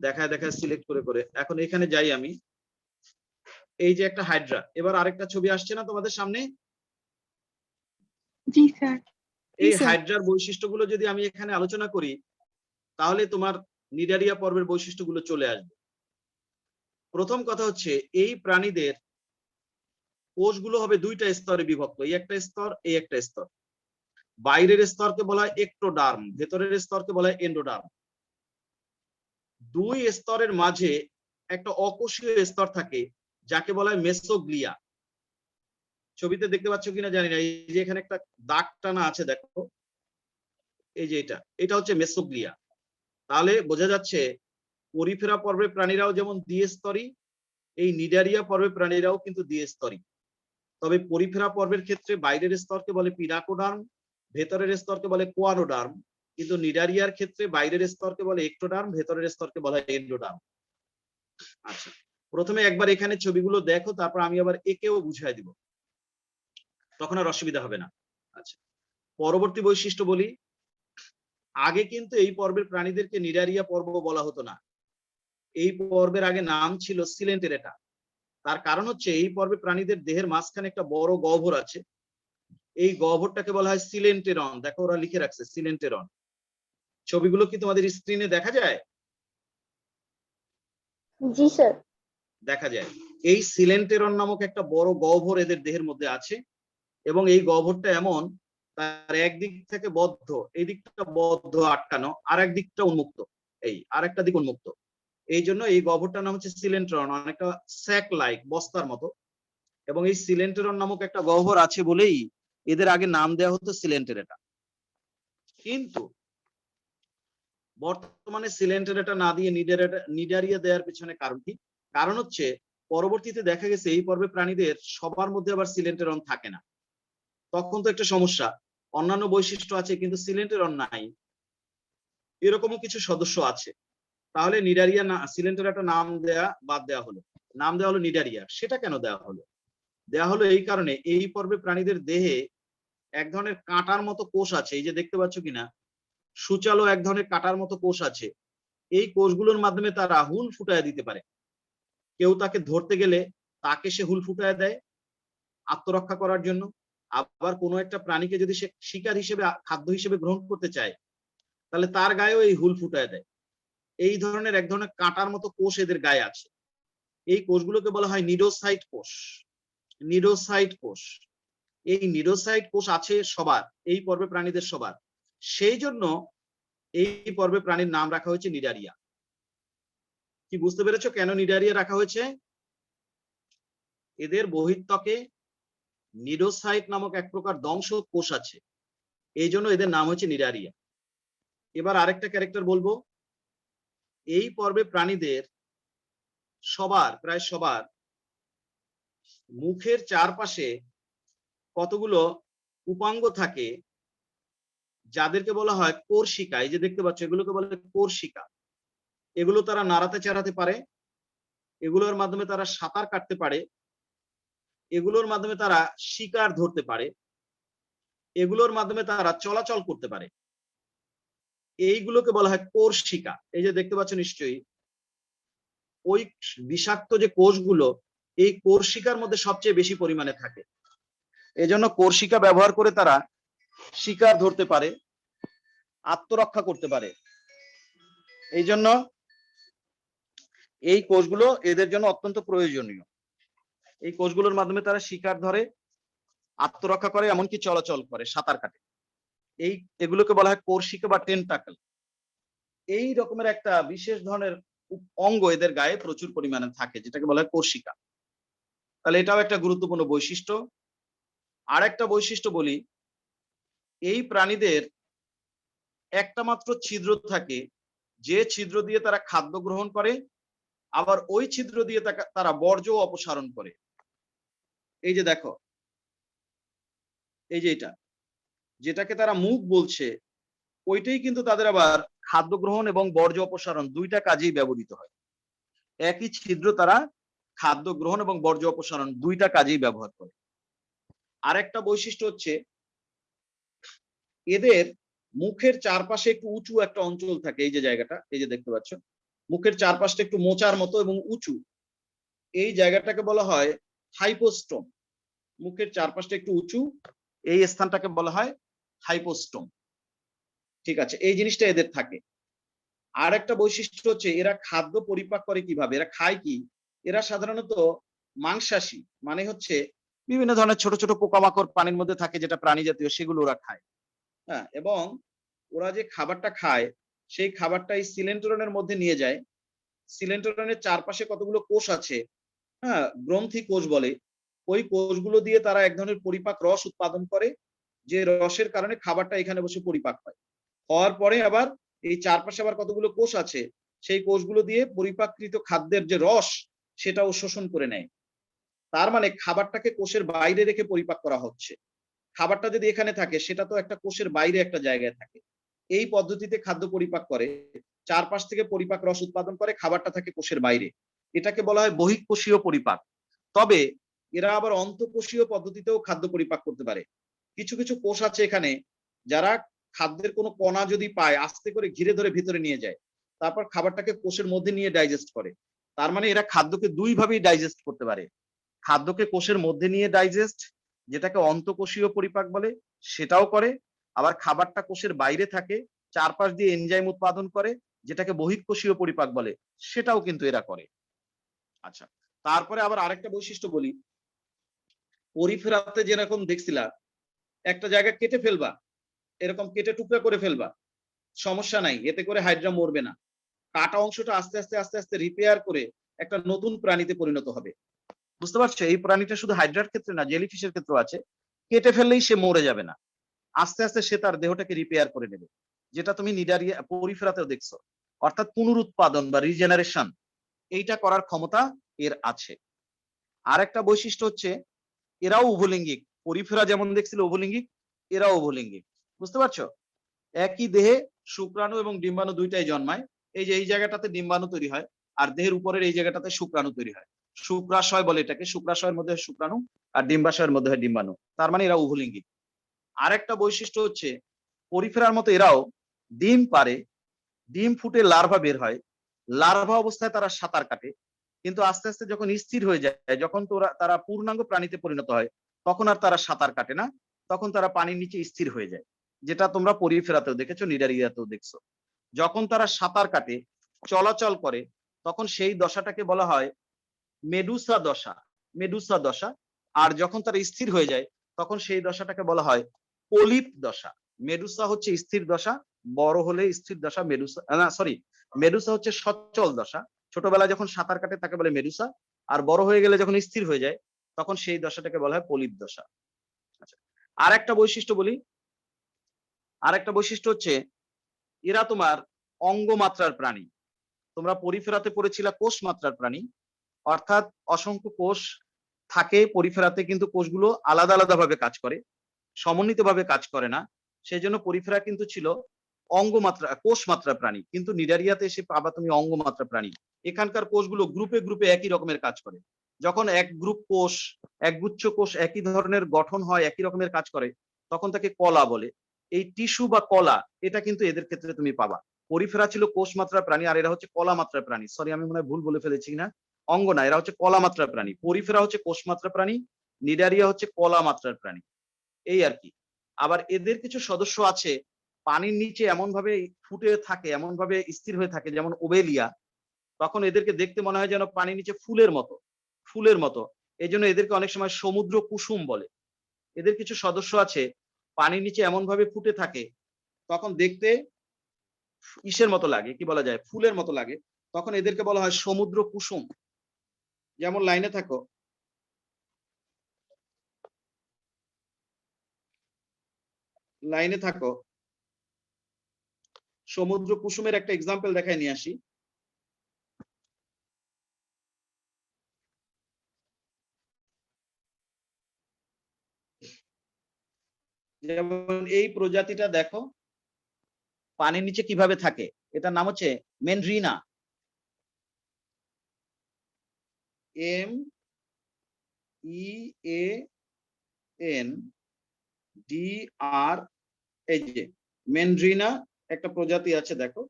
দেখায় দেখায় সিলেক্ট করে করে। এখন এখানে যাই আমি, এই যে একটা হাইড্রা, এবার আরেকটা ছবি আসছে না তোমাদের সামনে? জি স্যার। এই হাইড্রার বৈশিষ্ট্যগুলো যদি আমি এখানে আলোচনা করি, তাহলে তোমার নিডারিয়া পর্বের বৈশিষ্ট্যগুলো চলে আসবে। প্রথম কথা হচ্ছে, এই প্রাণীদের কোষগুলো হবে দুইটা স্তরে বিভক্ত, এই একটা স্তর, এই একটা স্তর। বাইরের স্তরকে বলা হয় একটোডার্ম, ভেতরের স্তরকে বলা হয় এন্ডোডার্ম। দুই স্তরের মাঝে একটা অকোষীয় স্তর থাকে, যাকে বলা হয় মেসোগ্লিয়া। ছবিতে দেখতে পাচ্ছ কিনা জানি না, এই যে এখানে একটা দাগ টানা আছে দেখো, এই যে এটা হচ্ছে মেসোগ্লিয়া। তাহলে বোঝা যাচ্ছে পরিফেরা পর্বের প্রাণীরাও যেমন দ্বিস্তরী, এই নিডারিয়া পর্বের প্রাণীরাও কিন্তু দ্বিস্তরী। তবে পরিফেরা পর্বের ক্ষেত্রে বাইরের স্তরকে বলে পিরাকোডার্ম, ভেতরের স্তরকে বলে কোয়ানোডার্ম, কিন্তু নিডারিয়ার ক্ষেত্রে বাইরের স্তরকে বলে একটোডার্ম, ভেতরের স্তরকে বলা হয় এন্ডোডার্ম। আচ্ছা, প্রথমে একবার এখানে ছবিগুলো দেখো, তারপর আমি আবার একেও বুঝাই দিব, তখন আর অসুবিধা হবে না। আচ্ছা, পরবর্তী বৈশিষ্ট্য বলি। আগে কিন্তু এই পর্বের প্রাণীদেরকে নিডারিয়া পর্ব বলা হতো না, এই পর্বের আগে নাম ছিল সিলেন্টেরেটা। তার কারণ হচ্ছে, এই পর্বে প্রাণীদের দেহের মাঝখানে একটা বড় গহ্বর আছে, এই গহ্বরটাকে বলা হয় সিলেন্টেরন। দেখো ওরা লিখে রাখছে সিলেন্টেরন। ছবিগুলো কি তোমাদের স্ক্রিনে দেখা যায়? জি স্যার। দেখা যায়। এই সিলেন্টেরন নামক একটা বড় গহ্বর এদের দেহের মধ্যে আছে, এবং এই গহ্বরটা এমন, তার একদিক থেকে বদ্ধ, এই দিকটা বদ্ধ আটকানো, আর এক দিকটা উন্মুক্ত, এই আরেকটা দিক উন্মুক্ত। এই জন্য এই গহ্বরটার নাম হচ্ছে সিলেন্টেরন, অনেকটা স্যাক লাইক, বস্তার মতো। এবং এই সিলেন্টেরন নামক একটা গহ্বর আছে বলেই এদের আগে নাম দেওয়া হতো সিলেন্টেরেটা। কিন্তু বর্তমানে সিলেন্টেরেটা না দিয়ে নিডারিয়া দেওয়ার পেছনে কারণ কি? কারণ হচ্ছে, পরবর্তীতে দেখা গেছে এই পর্বে প্রাণীদের সবার মধ্যে আবার সিলেন্টেরন থাকে না। তখন তো একটা সমস্যা, অন্যান্য বৈশিষ্ট্য আছে কিন্তু সিলেন্টেরন নাই, এরকমও কিছু সদস্য আছে। তাহলে নিডারিয়া না, সিলেন্টেরেটা নাম দেয়া বাদ দেওয়া হলো, নাম দেওয়া হলো নিডারিয়া। সেটা কেন দেওয়া হলো? দেওয়া হলো এই কারণে, এই পর্বে প্রাণীদের দেহে এক ধরনের কাঁটার মতো কোষ আছে, এই যে দেখতে পাচ্ছ কিনা, সূচালো এক ধরনের কাঁটার মতো কোষ আছে। এই কোষগুলোর মাধ্যমে তারা হুল ফুটায় দিতে পারে। কেউ তাকে ধরতে গেলে তাকে সে হুল ফুটায় দেয় আত্মরক্ষা করার জন্য। আবার কোনো একটা প্রাণীকে যদি সে শিকার হিসেবে, খাদ্য হিসেবে গ্রহণ করতে চায়, তাহলে তার গায়েও এই হুল ফুটায় দেয়। এই ধরনের এক ধরনের কাঁটার মতো কোষ এদের গায়ে আছে। এই কোষগুলোকে বলা হয় নিডোসাইট কোষ। নিডোসাইট কোষ, এই নিডোসাইট কোষ আছে সবার, এই পর্বে প্রাণীদের সবার। সেই জন্য এই পর্বে প্রাণীর নাম রাখা হয়েছে নিডারিয়া। কি বুঝতে পেরেছো কেন নিডারিয়া রাখা হয়েছে? এদের বহির্ত্বকে নিডোসাইট নামক এক প্রকার দংশ কোষ আছে, এই জন্য এদের নাম হচ্ছে নিডারিয়া। এবার আরেকটা ক্যারেক্টার বলবো। এই পর্বে প্রাণীদের সবার, প্রায় সবার মুখের চারপাশে কতগুলো উপাঙ্গ থাকে, যাদেরকে বলা হয় কোর্সিকা। এই যে দেখতে পাচ্ছ, এগুলোকে বলে কোর্সিকা। এগুলো তারা নাড়াতে চাড়াতে পারে, এগুলোর মাধ্যমে তারা সাঁতার কাটতে পারে, এগুলোর মাধ্যমে তারা শিকার ধরতে পারে, এগুলোর মাধ্যমে তারা চলাচল করতে পারে। এইগুলোকে বলা হয় কোর্সিকা। এই যে দেখতে পাচ্ছ নিশ্চয়ই, ওই বিষাক্ত যে কোষগুলো এই কোর্সিকার মধ্যে সবচেয়ে বেশি পরিমাণে থাকে। এজন্য কোর্সিকা ব্যবহার করে তারা শিকার ধরতে পারে, আত্মরক্ষা করতে পারে। এই জন্য এই কোষগুলো এদের জন্য অত্যন্ত প্রয়োজনীয়। এই কোষগুলোর মাধ্যমে তারা শিকার ধরে, আত্মরক্ষা করে, এমনকি চলাচল করে, সাঁতার কাটে। এগুলোকে বলা হয় কোর্সিকা বা টেন্টাকল। এই রকমের একটা বিশেষ ধরনের অঙ্গ এদের গায়ে প্রচুর পরিমাণে থাকে, যেটাকে বলা হয় কোর্সিকা। তাহলে এটাও একটা গুরুত্বপূর্ণ বৈশিষ্ট্য। আর একটা বৈশিষ্ট্য বলি, এই প্রাণীদের একটা মাত্র ছিদ্র থাকে, যে ছিদ্র দিয়ে তারা খাদ্য গ্রহণ করে, আবার ওই ছিদ্র দিয়ে তারা বর্জ্য অপসারণ করে। এই যে দেখো, এই যে এটা, যেটাকে তারা মুখ বলছে, ওইটাই কিন্তু তাদের আবার খাদ্য গ্রহণ এবং বর্জ্য অপসারণ দুইটা কাজেই ব্যবহৃত হয়। একই ছিদ্র তারা খাদ্য গ্রহণ এবং বর্জ্য অপসারণ দুইটা কাজেই ব্যবহার করে। আরেকটা বৈশিষ্ট্য হচ্ছে এদের মুখের চারপাশে একটু উঁচু একটা অঞ্চল থাকে, এই যে জায়গাটা, এই যে দেখতে পাচ্ছ, মুখের চারপাশটা একটু মোচার মতো এবং উঁচু, এই জায়গাটাকে বলা হয় হাইপোস্টোম। মুখের চারপাশটা একটু উঁচু, এই স্থানটাকে বলা হয় হাইপোস্টোম। ঠিক আছে, এই জিনিসটা এদের থাকে। আর একটা বৈশিষ্ট্য হচ্ছে এরা খাদ্য পরিপাক করে কিভাবে, এরা খায় কি, এরা সাধারণত মাংসাশী, মানে হচ্ছে বিভিন্ন ধরনের ছোট ছোট পোকামাকড় পানির মধ্যে থাকে যেটা প্রাণী জাতীয়, সেগুলো ওরা খায়। হ্যাঁ, এবং ওরা যে খাবারটা খায় সেই খাবারটা এই সিলেন্টরনের মধ্যে নিয়ে যায়। সিলেন্টরনের চারপাশে কতগুলো কোষ আছে, হ্যাঁ, গ্রন্থি কোষ বলে, ওই কোষগুলো দিয়ে তারা এক ধরনের পরিপাক রস উৎপাদন করে, যে রসের কারণে খাবারটা এখানে বসে পরিপাক হয়। হওয়ার পরে আবার এই চারপাশে আবার কতগুলো কোষ আছে, সেই কোষগুলো দিয়ে পরিপাককৃত খাদ্যের যে রস সেটাও শোষণ করে নেয়। তার মানে খাবারটাকে কোষের বাইরে রেখে পরিপাক করা হচ্ছে। খাবারটা যদি এখানে থাকে সেটা তো একটা কোষের বাইরে একটা জায়গায় থাকে। এই পদ্ধতিতে খাদ্য পরিপাক করে, চারপাশ থেকে পরিপাক রস উৎপাদন করে, খাবারটা থাকে কোষের বাইরে। এটাকে বলা হয় বহিঃকোষীয় পরিপাক। তবে এরা আবার অন্তঃকোষীয় পদ্ধতিতেও খাদ্য পরিপাক করতে পারে। কিছু কিছু কোষ আছে এখানে যারা খাদ্যের কোনো কণা যদি পায় আস্তে করে ঘিরে ধরে ভিতরে নিয়ে যায়, তারপর খাবারটাকে কোষের মধ্যে নিয়ে ডাইজেস্ট করে। তার মানে এরা খাদ্যকে দুই ভাবেই ডাইজেস্ট করতে পারে। খাদ্যকে কোষের মধ্যে নিয়ে ডাইজেস্ট, যেটাকে অন্তঃকোষীয় পরিপাক বলে, সেটাও করে। আবার খাবারটা কোষের বাইরে থাকে, চারপাশ দিয়ে এনজাইম উৎপাদন করে, যেটাকে বহিঃকোষীয় পরিপাক বলে, সেটাও কিন্তু এরা করে। আচ্ছা, তারপরে আবার আরেকটা বৈশিষ্ট্য বলি। পরিফেরাতে যেরকম দেখছিলা একটা জায়গা কেটে ফেলবা, এরকম কেটে টুকরা করে ফেলবা, সমস্যা নাই, এতে করে হাইড্রা মরবে না। কাটা অংশটা আস্তে আস্তে আস্তে আস্তে রিপেয়ার করে একটা নতুন প্রাণীতে পরিণত হবে। বুঝতে পারছো, এই প্রাণীটা শুধু হাইড্রার ক্ষেত্রে না, জেলিফিশের ক্ষেত্রে আছে। কেটে ফেললেই সে মরে যাবে না, আস্তে আস্তে সে তার দেহটাকে রিপেয়ার করে নেবে, যেটা তুমি নিডারিয়া পরিফেরাতেও দেখছো। অর্থাৎ পুনরুৎপাদন বা রিজেনারেশন, এইটা করার ক্ষমতা এর আছে। আর একটা বৈশিষ্ট্য হচ্ছে এরাও উভলিঙ্গিক। পরিফেরা যেমন দেখছিল উভলিঙ্গিক, এরাও উভলিঙ্গিক। বুঝতে পারছো, একই দেহে শুক্রাণু এবং ডিম্বাণু দুইটাই জন্মায়। এই যে এই জায়গাটাতে ডিম্বাণু তৈরি হয়, আর দেহের উপরের এই জায়গাটাতে শুক্রাণু তৈরি হয়। শুক্রাশয় বলে এটাকে, শুক্রাশয়ের মধ্যে হয় শুক্রাণু আর ডিম্বাশয়ের মধ্যে হয় ডিম্বাণু। তার মানে এরা উভলিঙ্গিক। আরেকটা বৈশিষ্ট্য হচ্ছে পরিফেরার মতো এরাও ডিম পারে, ডিম ফুটে লার্ভা বের হয়, লার্ভা অবস্থায় তারা সাঁতার কাটে, কিন্তু আস্তে আস্তে যখন স্থির হয়ে যায়, যখন তারা পূর্ণাঙ্গ প্রাণীতে পরিণত হয়, তখন আর তারা সাঁতার কাটে না, তখন তারা পানির নিচে স্থির হয়ে যায়, যেটা তোমরা পরিফেরাতেও দেখেছো, নিডারিয়াতেও দেখছো। যখন তারা সাঁতার কাটে, চলাচল করে, তখন সেই দশাটাকে বলা হয় মেডুসা দশা, মেডুসা দশা। আর যখন তারা স্থির হয়ে যায়, তখন সেই দশাটাকে বলা হয় পলিপ দশা। মেডুসা হচ্ছে স্থির দশা, বড় হলে স্থির দশা মেডুসা, না সরি, মেডুসা হচ্ছে সচল দশা। ছোটবেলায় যখন সাঁতার কাটে তাকে বলে মেডুসা, আর বড় হয়ে গেলে যখন স্থির হয়ে যায় তখন সেই দশাটাকে বলা হয় পলিপ দশা। আচ্ছা, আর একটা বৈশিষ্ট্য বলি। আর একটা বৈশিষ্ট্য হচ্ছে এরা তোমার অঙ্গমাত্রার প্রাণী। তোমরা পরিফেরাতে পড়েছিলা কোষ মাত্রার প্রাণী, অর্থাৎ অসংখ্য কোষ থাকে পরিফেরাতে, কিন্তু কোষগুলো আলাদা আলাদা ভাবে কাজ করে, সমন্বিত ভাবে কাজ করে না। সেই জন্য পরিফেরা কিন্তু ছিল অঙ্গমাত্রা কোষ মাত্রা প্রাণী, কিন্তু নিডারিয়াতে এসে পাবা তুমি অঙ্গমাত্রা প্রাণী। এখানকার কোষগুলো গ্রুপে গ্রুপে একই রকমের কাজ করে। যখন এক গ্রুপ কোষ, একগুচ্ছ কোষ একই ধরনের গঠন হয়, একই রকমের কাজ করে, তখন তাকে কলা বলে। এই টিস্যু বা কলা, এটা কিন্তু এদের ক্ষেত্রে তুমি পাবা। পরিফেরা ছিল কোষ মাত্রার প্রাণী, আর এরা হচ্ছে কলা মাত্রার প্রাণী। সরি, আমি মনে হয় ভুল বলে ফেলেছি না, অঙ্গ না, এরা হচ্ছে কলা মাত্রার প্রাণী। পরিফেরা হচ্ছে কোষ মাত্রার প্রাণী, নিডারিয়া হচ্ছে কলা মাত্রার প্রাণী, এই আর কি। আবার এদের কিছু সদস্য আছে পানির নিচে এমন ভাবে ফুটে থাকে, এমন ভাবে স্থির হয়ে থাকে, যেমন ওবেলিয়া। তখন এদেরকে দেখতে মনে হয় যেন পানির নিচে ফুলের মতো, ফুলের মতো। এই জন্য এদেরকে অনেক সময় সমুদ্র কুসুম বলে। এদের কিছু সদস্য আছে পানির নিচে এমন ভাবে ফুটে থাকে, তখন দেখতে ইসের মতো লাগে, কি বলা যায়, ফুলের মতো লাগে, তখন এদেরকে বলা হয় সমুদ্র কুসুম। যেমন লাইনে থাকো, লাইনে থাকো, সমুদ্র কুসুমের একটা এক্সাম্পল দেখায় নিয়ে আসি। যেমন এই প্রজাতিটা দেখো, পানির নিচে কিভাবে থাকে, এটার নাম হচ্ছে মেনরিনা। MEANDR, এই যে মেনরিনা একটা প্রজাতি আছে, দেখো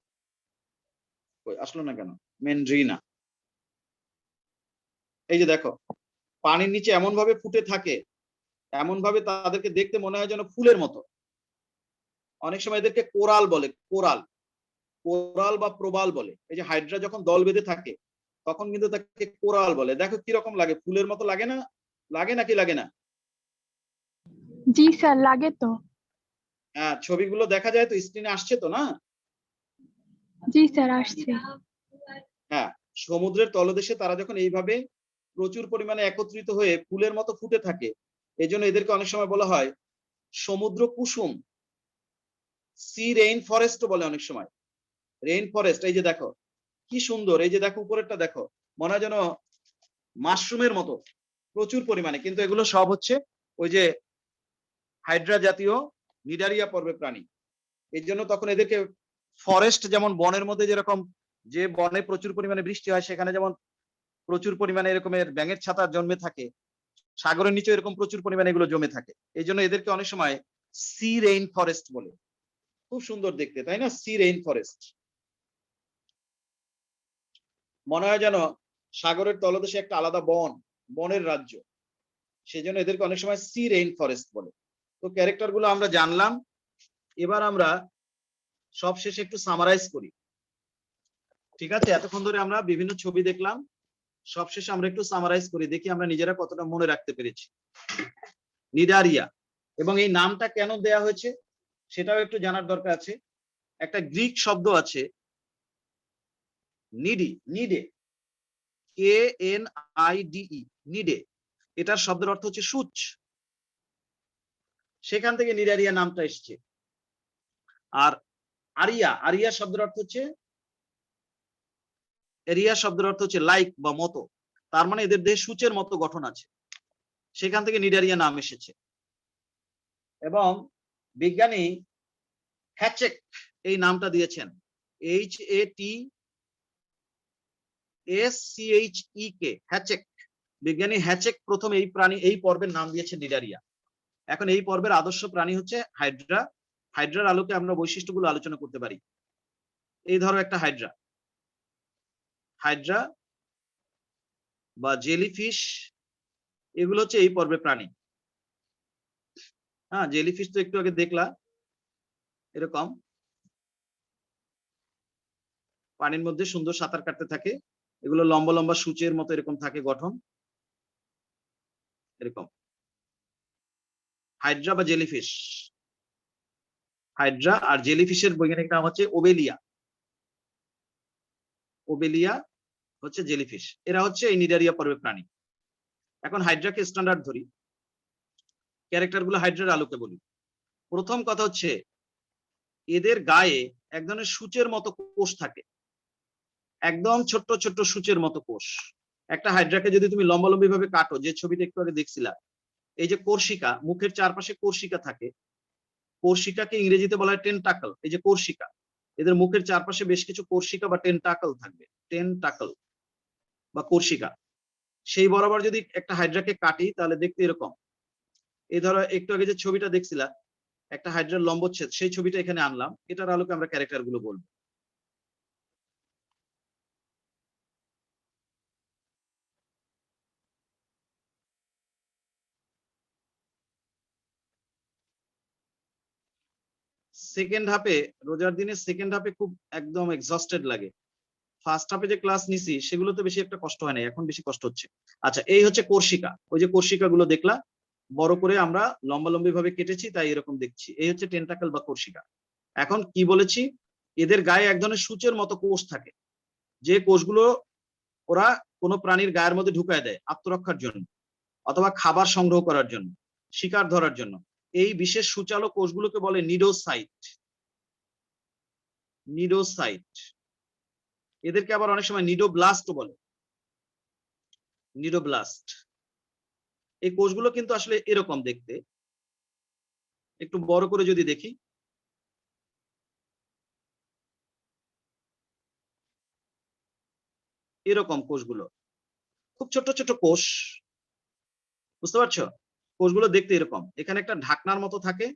আসলো না কেন, মেনরিনা। এই যে দেখো পানির নিচে এমন ভাবে ফুটে থাকে, এমন ভাবে তাদেরকে দেখতে মনে হয় যেন ফুলের মতো। অনেক সময় এদেরকে কোরাল বলে, কোরাল, কোরাল বা প্রবাল বলে। এই যে হাইড্রা যখন দল বেঁধে থাকে তখন কিন্তু তাকে কোরাল বলে। দেখো কিরকম লাগে, ফুলের মতো লাগে না? লাগে নাকি লাগে না? জি স্যার, লাগে তো। হ্যাঁ, ছবিগুলো দেখা যায় তো, স্ক্রিনে আসছে তো না? জি স্যার, আসছে। হ্যাঁ, সমুদ্রের তলদেশে তারা যখন এইভাবে প্রচুর পরিমাণে একত্রিত হয়ে ফুলের মতো ফুটে থাকে, এই জন্য এদেরকে অনেক সময় বলা হয় সমুদ্র কুসুম, সি রেইন ফরেস্ট বলে অনেক সময়। রেইন ফরেস্ট, এই যে দেখো কি সুন্দর, এই যে দেখো উপরেরটা দেখো, মনে হয় যেন মাশরুমের মতো প্রচুর পরিমাণে, কিন্তু এগুলো সব হচ্ছে ওই যে হাইড্রা জাতীয় নিডারিয়া পর্বের প্রাণী। এই জন্য তখন এদেরকে ফরেস্ট, যেমন বনের মধ্যে যেরকম, যে বনে প্রচুর পরিমাণে বৃষ্টি হয় সেখানে যেমন প্রচুর পরিমাণে এরকমের ব্যাঙের ছাতা জন্মে থাকে, সাগরের নিচে এরকম প্রচুর পরিমাণে এগুলো জমে থাকে। এই জন্য এদেরকে অনেক সময় সি রেইন ফরেস্ট বলে। খুব সুন্দর দেখতে, তাই না? সি রেইন ফরেস্ট, মনে হয় যেন সাগরের তলদেশে একটা আলাদা বন, বনের রাজ্য। সেই জন্য এদেরকে অনেক সময় সি রেইন ফরেস্ট বলে। তো ক্যারেক্টার গুলো আমরা জানলাম, এবার আমরা সব শেষে একটু সামারাইজ করি। ঠিক আছে, এতক্ষণ ধরে আমরা বিভিন্ন ছবি দেখলাম, সবশেষে আমরা একটু সামারাইজ করি, দেখি আমরা নিজেরা কতটা মনে রাখতে পেরেছি। নিডারিয়া, এবং এই নামটা কেন দেয়া হয়েছে সেটাও একটু জানার দরকার আছে। একটা গ্রিক শব্দ আছে নিডি, নিডে, ANIDE, নিডে, এটার শব্দের অর্থ হচ্ছে সূচ। সেখান থেকে নিডারিয়া নামটা এসেছে। আর আরিয়া, আরিয়া শব্দের অর্থ হচ্ছে, এরিয়া শব্দের অর্থ হচ্ছে লাইক বা মতো। তার মানে এদের দেহে সূচের মতো গঠন আছে, সেখান থেকে নিডারিয়া নাম এসেছে। এবং বিজ্ঞানী হ্যাচেক এই নামটা দিয়েছেন, HATSCHEK, হ্যাচেক। বিজ্ঞানী হ্যাচেক প্রথম এই প্রাণী, এই পর্বের নাম দিয়েছেন নিডারিয়া। এখন এই পর্বের আদর্শ প্রাণী হচ্ছে হাইড্রা। হাইড্রার আলোকে আমরা বৈশিষ্ট্যগুলো আলোচনা করতে পারি। এই ধরো একটা হাইড্রা, হাইড্রা বা জেলিফিশ, এগুলো হচ্ছে এই পর্বের প্রাণী। হ্যাঁ, জেলিফিশ তো একটু আগে দেখলা, এরকম পানির মধ্যে সুন্দর সাঁতার কাটতে থাকে। এগুলো লম্বা লম্বা সূচের মতো এরকম থাকে গঠন, এরকম হাইড্রা বা জেলিফিশ। হাইড্রা আর জেলিফিশের বৈজ্ঞানিক নাম হচ্ছে ওবেলিয়া। ওবেলিয়া হচ্ছে জেলিফিশ, এরা হচ্ছে এই নিডারিয়া পর্বের প্রাণী। এখন হাইড্রাকে স্ট্যান্ডার্ড ধরি, ক্যারেক্টার গুলো হাইড্রার আলোকে বলি। প্রথম কথা হচ্ছে এদের গায়ে এক ধরনের সূচের মতো কোষ থাকে, একদম ছোট্ট ছোট্ট সূচের মতো কোষ। একটা হাইড্রাকে যদি তুমি লম্বালম্বি ভাবে কাটো, যে ছবিটা একটু আগে দেখছিলা, এই যে কোর্সিকা, মুখের চারপাশে কোর্সিকা থাকে, কোর্সিকাকে ইংরেজিতে বলা হয় টেন্টাকল। এই যে কোর্সিকা, এদের মুখের চারপাশে বেশ কিছু কোর্সিকা বা টেন্টাকল থাকবে, টেন্টাকল বা কোর্সিকা। সেই বরাবর যদি একটা হাইড্রাকে কাটি তাহলে দেখতে এরকম। এই ধরো একটু আগে যে ছবিটা দেখছিলা, একটা হাইড্রার লম্বচ্ছেদ, সেই ছবিটা এখানে আনলাম, এটার আলোকে আমরা ক্যারেক্টার গুলো বলবো। সেকেন্ড হাফে, রোজার দিনে সেকেন্ড হাফে খুব একদম এক্সস্টেড লাগে। ফার্স্ট হাফে যে ক্লাস নিছি সেগুলো তো বেশি একটা কষ্ট হয় না, এখন বেশি কষ্ট হচ্ছে। আচ্ছা, এই হচ্ছে কোর্সিকা, ওই যে কোর্সিকা গুলো দেখলা, বড় করে আমরা লম্বালম্বি ভাবে কেটেছি তাই এরকম দেখছি। এই হচ্ছে টেন্টাকল বা কোর্সিকা। এখন কি বলেছি, এদের গায়ে এক ধরনের সূচের মতো কোষ থাকে, যে কোষগুলো ওরা কোনো প্রাণীর গায়ের মধ্যে ঢুকায় দেয় আত্মরক্ষার জন্য, অথবা খাবার সংগ্রহ করার জন্য, শিকার ধরার জন্য। এই বিশেষ সূচালো কোষগুলোকে বলে নিডোসাইট। নিডোসাইট, এদেরকে আবার অনেক সময় নিডোব্লাস্ট বলে, নিডোব্লাস্ট। এই কোষগুলো কিন্তু আসলে এরকম দেখতে, একটু বড় করে যদি দেখি, এরকম কোষগুলো, খুব ছোট ছোট কোষ, বুঝতে পারছো? কোষগুলো দেখতে এরকম, এখানে একটা ঢাকনার মতো থাকে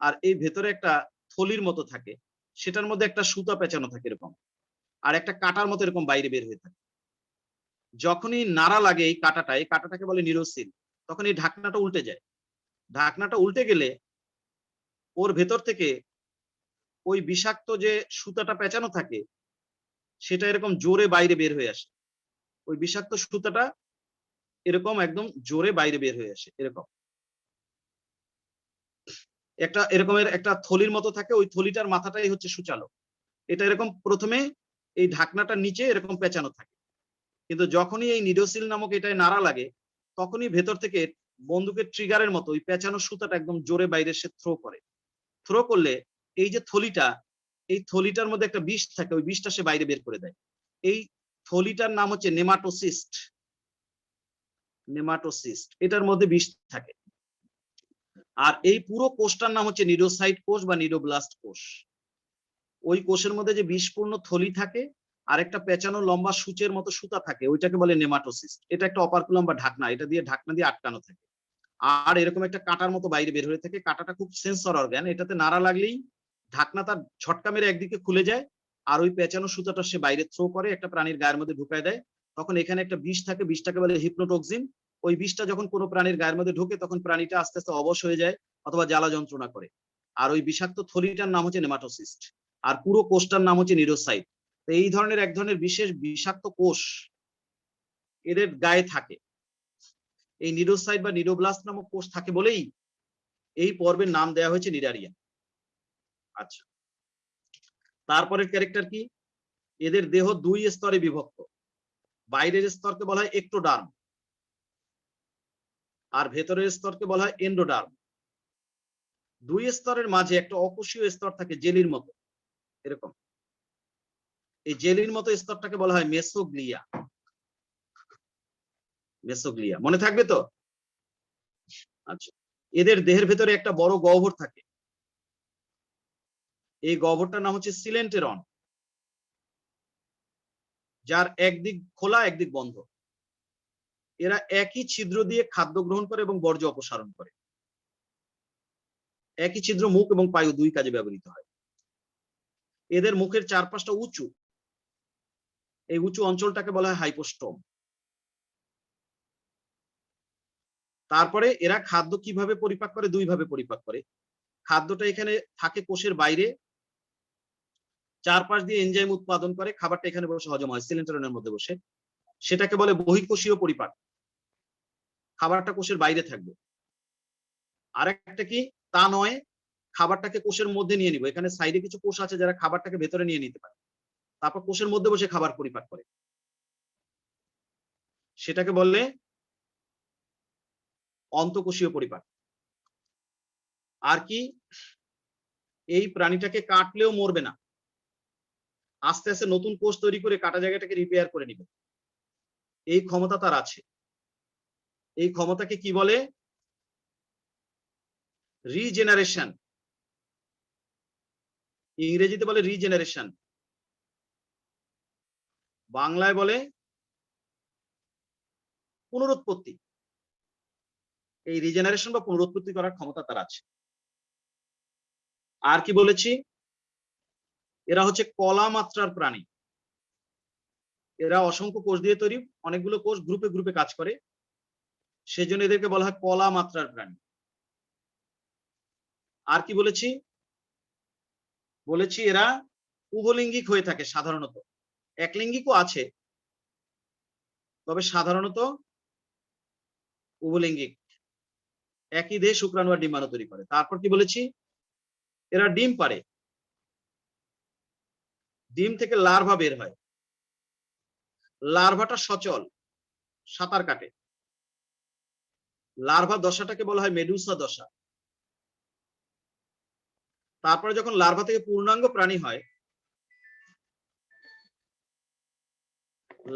আর এই ভেতরে একটা থলির মতো থাকে, সেটার মধ্যে একটা সুতা পেঁচানো থাকে এরকম, আর একটা কাঁটার মতো এরকম বাইরে বের হয়ে থাকে। যখনই নাড়া লাগে এই কাঁটাটা, এই কাঁটাটাকে বলে নিরোসিল, তখন এই ঢাকনাটা উল্টে যায়। ঢাকনাটা উল্টে গেলে ওর ভেতর থেকে ওই বিষাক্ত যে সুতাটা পেঁচানো থাকে সেটা এরকম জোরে বাইরে বের হয়ে আসে। ওই বিষাক্ত সুতাটা এরকম একদম জোরে বাইরে বের হয়ে আসে এরকম। একটা এরকমের একটা থলির মতো থাকে, ওই থলিটার মাথাটাই হচ্ছে সূচালো। এটা এরকম প্রথমে এই ঢাকনাটার নিচে এরকম পেঁচানো থাকে, কিন্তু যখনই এই নিডোসিল নামক এটায় নাড়া লাগে তখনই ভেতর থেকে বন্দুকের ট্রিগারের মতো ওই পেঁচানো সুতাটা একদম জোরে বাইরে সে থ্রো করে। থ্রো করলে এই যে থলিটা, এই থলিটার মধ্যে একটা বিষ থাকে, ওই বিষটা সে বাইরে বের করে দেয়। এই থলিটার নাম হচ্ছে নেমাটোসিস্ট। নেমাটোসিস্ট, এটার মধ্যে বিষ থাকে। আর এই পুরো কোষটার নাম হচ্ছে নিডোসাইট কোষ বা নিডোব্লাস্ট কোষ। ওই কোষের মধ্যে যে বিষপূর্ণ থলি থাকে আর একটা পেঁচানো লম্বা সূচের মতো সুতা থাকে, ওইটাকে বলে নেমাটোসিস্ট। এটা একটা অপারকুলাম বা ঢাকনা, এটা দিয়ে ঢাকনা দিয়ে আটকানো থাকে। আর এরকম একটা কাঁটার মতো বাইরে বের হয়ে থাকে। কাঁটাটা খুব সেন্সর অর্গান, এটাতে নাড়া লাগলেই ঢাকনা তার ঝটকা মেরে একদিকে খুলে যায়, আর ওই পেঁচানো সুতাটা সে বাইরে থ্রো করে একটা প্রাণীর গায়ের মধ্যে ঢুকায় দেয়। তখন এখানে একটা বিষ থাকে, বিষটাকে বলে হিপনোটক্সিন। ওই বিষটা যখন কোনো প্রাণীর গায়ের মধ্যে ঢোকে তখন প্রাণীটা আস্তে আস্তে অবশ হয়ে যায় অথবা জ্বালা যন্ত্রণা করে। আর ওই বিষাক্ত থলিটার নাম হচ্ছে নেমাটোসিস্ট, আর পুরো কোষটার নাম হচ্ছে নিডোসাইট। তো এই ধরনের এক ধরনের বিশেষ বিষাক্ত কোষ এদের গায়ে থাকে। এই নিডোসাইট বা নিডোব্লাস্ট নামক কোষ থাকে বলেই এই পর্বের নাম দেওয়া হয়েছে নিডারিয়া। আচ্ছা, তারপরের ক্যারেক্টার কি? এদের দেহ দুই স্তরে বিভক্ত। বাইরের স্তরকে বলা হয় এক্টোডার্ম আর ভেতরের স্তরকে বলা হয় এন্ডোডার্ম। দুই স্তরের মাঝে একটা অকোষীয় স্তর থাকে জেলির মতো এরকম। এই জেলির মতো স্তরটাকে বলা হয় মেসোগ্লিয়া। মেসোগ্লিয়া মনে থাকবে তো? আচ্ছা, এদের দেহের ভেতরে একটা বড় গহ্বর থাকে। এই গহ্বরটার নাম হচ্ছে সিলেন্টেরন, যার একদিক খোলা একদিক বন্ধ। এরা একই ছিদ্র দিয়ে খাদ্য গ্রহণ করে এবং বর্জ্য অপসারণ করে। একই ছিদ্র মুখ এবং পায়ু দুই কাজে ব্যবহৃত হয়। এদের মুখের চারপাশটা উঁচু, এই উঁচু অঞ্চলটাকে বলা হয় হাইপোস্টোম। তারপরে এরা খাদ্য কিভাবে পরিপাক করে? দুই ভাবে পরিপাক করে। খাদ্যটা এখানে থাকে কোষের বাইরে, চারপাশ দিয়ে এনজাইম উৎপাদন করে, খাবারটা এখানে বসে হজম হয় সিলেন্টেরনের মধ্যে বসে। সেটাকে বলে বহিঃকোষীয় পরিপাক। খাবারটা কোষের বাইরে থাকবে। আর একটা কি, তা নয়, খাবারটাকে কোষের মধ্যে নিয়ে নিব। এখানে সাইডে কিছু কোষ আছে যারা খাবারটাকে ভেতরে নিয়ে নিতে পারে, তারপর কোষের মধ্যে বসে খাবার পরিপাক করে, সেটাকে বললে অন্তঃকোষীয় পরিপাক। আর কি, এই প্রাণীটাকে কাটলেও মরবে না, আস্তে আস্তে নতুন কোষ তৈরি করে কাটা জায়গাটাকে রিপেয়ার করে নিবে, এই ক্ষমতা তার আছে। এই ক্ষমতাকে কি বলে? রিজেনারেশন। ইংরেজিতে বলে রিজেনারেশন, বাংলায় বলে পুনরুৎপত্তি। এই রিজেনারেশন বা পুনরুৎপত্তি করার ক্ষমতা তার আছে। আর কি বলেছি? এরা হচ্ছে কলা মাত্রার প্রাণী। এরা অসংখ্য কোষ দিয়ে তৈরি, অনেকগুলো কোষ গ্রুপে গ্রুপে কাজ করে, সেজন্য এদেরকে বলা হয় কলা মাত্রার প্রাণী। আর কি বলেছি? বলেছি এরা উভলিঙ্গিক হয়ে থাকে সাধারণত, একলিঙ্গিকও আছে, তবে সাধারণত উভলিঙ্গিক। একই দেহে শুক্রাণু আর ডিম্বাণু তৈরি করে। তারপর কি বলেছি? এরা ডিম পাড়ে, ডিম থেকে লার্ভা বের হয়। লার্ভাটা সচল, সাঁতার কাটে। লার্ভা দশাটাকে বলা হয় মেডুসা দশা। তারপরে যখন লার্ভা থেকে পূর্ণাঙ্গ প্রাণী হয়,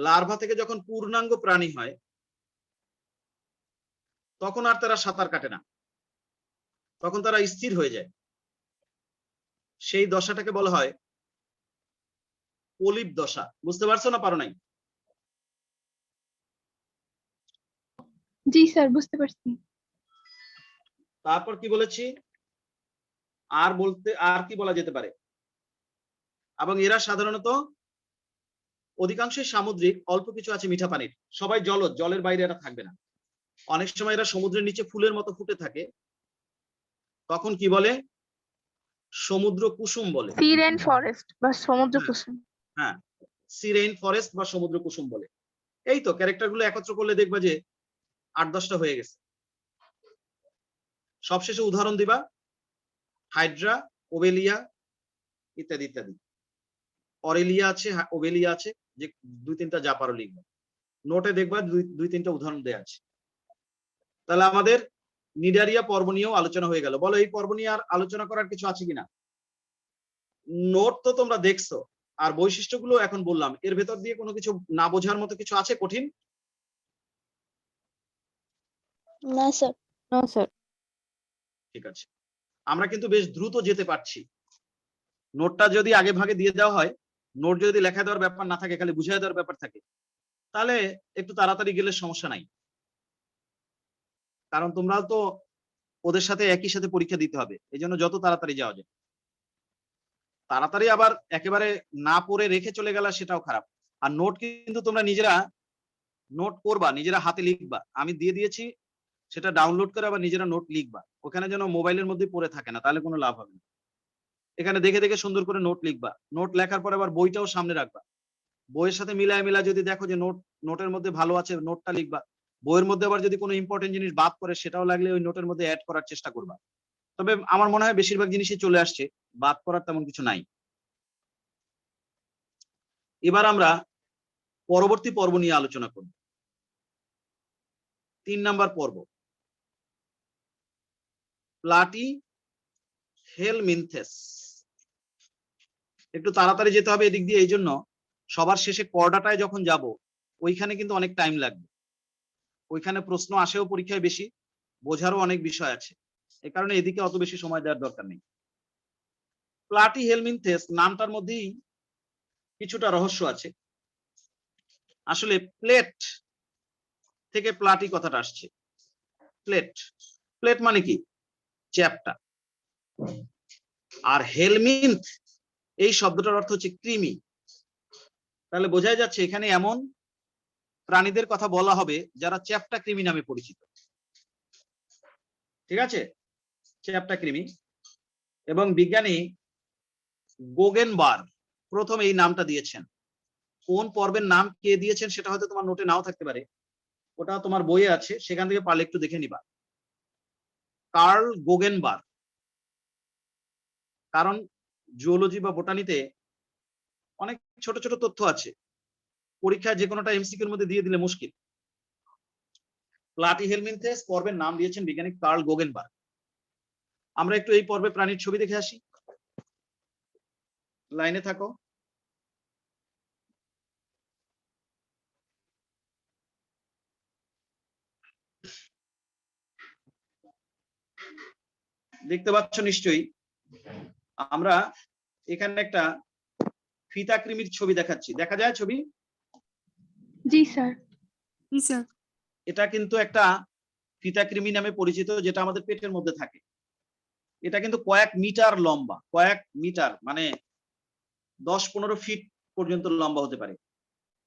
লার্ভা থেকে যখন পূর্ণাঙ্গ প্রাণী হয় তখন আর তারা সাঁতার কাটে না, তখন তারা স্থির হয়ে যায়। সেই দশাটাকে বলা হয় পলিপ দশা। বুঝতে পারছো না পারো নাই? জি স্যার, বুঝতে পারছি। তারপর কি বলেছি, আর কি বলা যেতে পারে, এবং এরা সাধারণত অধিকাংশই সামুদ্রিক, অল্প কিছু আছে মিঠা পানির। সবাই জলজ, জলের বাইরে এরা থাকবে না। অনেক সময় এরা সমুদ্রের নিচে ফুলের মতো ফুটে থাকে, তখন কি বলে, সমুদ্র কুসুম বলে। সি রেইন ফরেস্ট বা সমুদ্র হ্যাঁ। কুসুম। হ্যাঁ, সি রেইন ফরেস্ট বা সমুদ্র কুসুম বলে। এই তো ক্যারেক্টার গুলো একত্র করলে দেখবা যে 8-10টা হয়ে গেছে। সবশেষে উদাহরণ দিবা, হাইড্রা, ওবেলিয়া ইত্যাদি ইত্যাদি। অরেলিয়া আছে, ওবেলিয়া আছে, যে 2-3টা যা পারো লিখবা। নোটে দেখবা 2-3টা উদাহরণ দেয়া আছে। তাহলে আমাদের নিডারিয়া পর্ব নিয়েও আলোচনা হয়ে গেল। বলো এই পর্ব নিয়ে আর আলোচনা করার কিছু আছে কিনা? নোট তো তোমরা দেখছো, আর বৈশিষ্ট্যগুলো এখন বললাম, এর ভেতর দিয়ে কোনো কিছু না বোঝার মতো কিছু আছে কঠিন? না স্যার। No sir. ঠিক আছে, আমরা কিন্তু বেশ দ্রুত যেতে পারছি। নোটটা যদি আগে ভাগে দিয়ে দেওয়া হয়, নোট যদি লেখা দেওয়ার ব্যাপার না থাকে, খালি বুঝিয়ে দেওয়ার ব্যাপার থাকে, তাহলে একটু তাড়াতাড়ি গেলে সমস্যা নাই। কারণ তোমরা তো ওদের সাথে একই সাথে পরীক্ষা দিতে হবে, এই জন্য যত তাড়াতাড়ি যাওয়া যায়। তাড়াতাড়ি আবার একেবারে না পড়ে রেখে চলে গেলা, সেটাও খারাপ। আর নোট কিন্তু তোমরা নিজেরা নোট করবা, নিজেরা হাতে লিখবা। আমি দিয়ে দিয়েছি, সেটা ডাউনলোড করে আবার নিজেরা নোট লিখবা। ওখানে যেন মোবাইলের মধ্যে পড়ে থাকে না, তাহলে কোনো লাভ হবে না। এখানে দেখে দেখে সুন্দর করে নোট লিখবা। নোট লেখার পর আবার বইটাও সামনে রাখবা। বইয়ের সাথে মিলায় যদি দেখো যে নোটের মধ্যে ভালো আছে, নোটটা লিখবা। বইয়ের মধ্যে আবার যদি কোনো ইম্পর্টেন্ট জিনিস বাদ করে, সেটাও লাগলে ওই নোটের মধ্যে অ্যাড করার চেষ্টা করবা। তবে আমার মনে হয় বেশিরভাগ জিনিসই চলে আসছে, বাদ করার তেমন কিছু নাই। এবার আমরা পরবর্তী পর্ব নিয়ে আলোচনা করব। 3 নাম্বার পর্ব, প্লাটি হেলমিনথেস। একটু তাড়াতাড়ি যেতে হবে এদিক দিয়ে, এই জন্য সবার শেষে কর্ডাটায় যখন যাব, ওইখানে কিন্তু অনেক টাইম লাগবে। ওইখানে প্রশ্ন আসেও পরীক্ষায় বেশি, বোঝারও অনেক বিষয় আছে, এই কারণে এদিকে অত বেশি সময় দেওয়ার দরকার নেই। প্লাটি হেলমিনথেস নামটার মধ্যেই কিছুটা রহস্য আছে। আসলে প্লেট থেকে প্লাটি কথাটা আসছে। প্লেট, প্লেট মানে কি, চ্যাপ্টা। আর হেলমিন্থ এই শব্দটার অর্থ হচ্ছে কৃমি। তাহলে বোঝাই যাচ্ছে এখানে এমন প্রাণীদের কথা বলা হবে যারা চ্যাপ্টা কৃমি নামে পরিচিত। ঠিক আছে, চ্যাপ্টা কৃমি। এবং বিজ্ঞানী গোগেনবার্গ প্রথম এই নামটা দিয়েছেন। কোন পর্বের নাম কে দিয়েছেন সেটা হয়তো তোমার নোটে নাও থাকতে পারে, ওটা তোমার বইয়ে আছে, সেখান থেকে পারলে একটু দেখে নিবা। কার্ল গোগেনবার্গ। কারণ জুওলজি বা বোটানিতে অনেক ছোট ছোট তথ্য আছে, পরীক্ষায় যে কোনোটা এমসিকিউর মধ্যে দিয়ে দিলে মুশকিল। প্লাটি হেলমিনথেস পর্বের নাম দিয়েছেন বিজ্ঞানী কার্ল গোগেনবার্গ। আমরা একটু এই পর্বে প্রাণীর ছবি দেখে আসি। লাইনে থাকো। দেখতে পাচ্ছ নিশ্চয়ই, আমরা এখানে একটা ফিতা কৃমির ছবি দেখাচ্ছি, দেখা যায় ছবি? জি স্যার। জি স্যার। এটা কিন্তু একটা ফিতা কৃমি নামে পরিচিত, যেটা আমাদের পেটের মধ্যে থাকে। এটা কিন্তু কয়েক মিটার লম্বা, কয়েক মিটার মানে 10-15 ফিট পর্যন্ত লম্বা হতে পারে।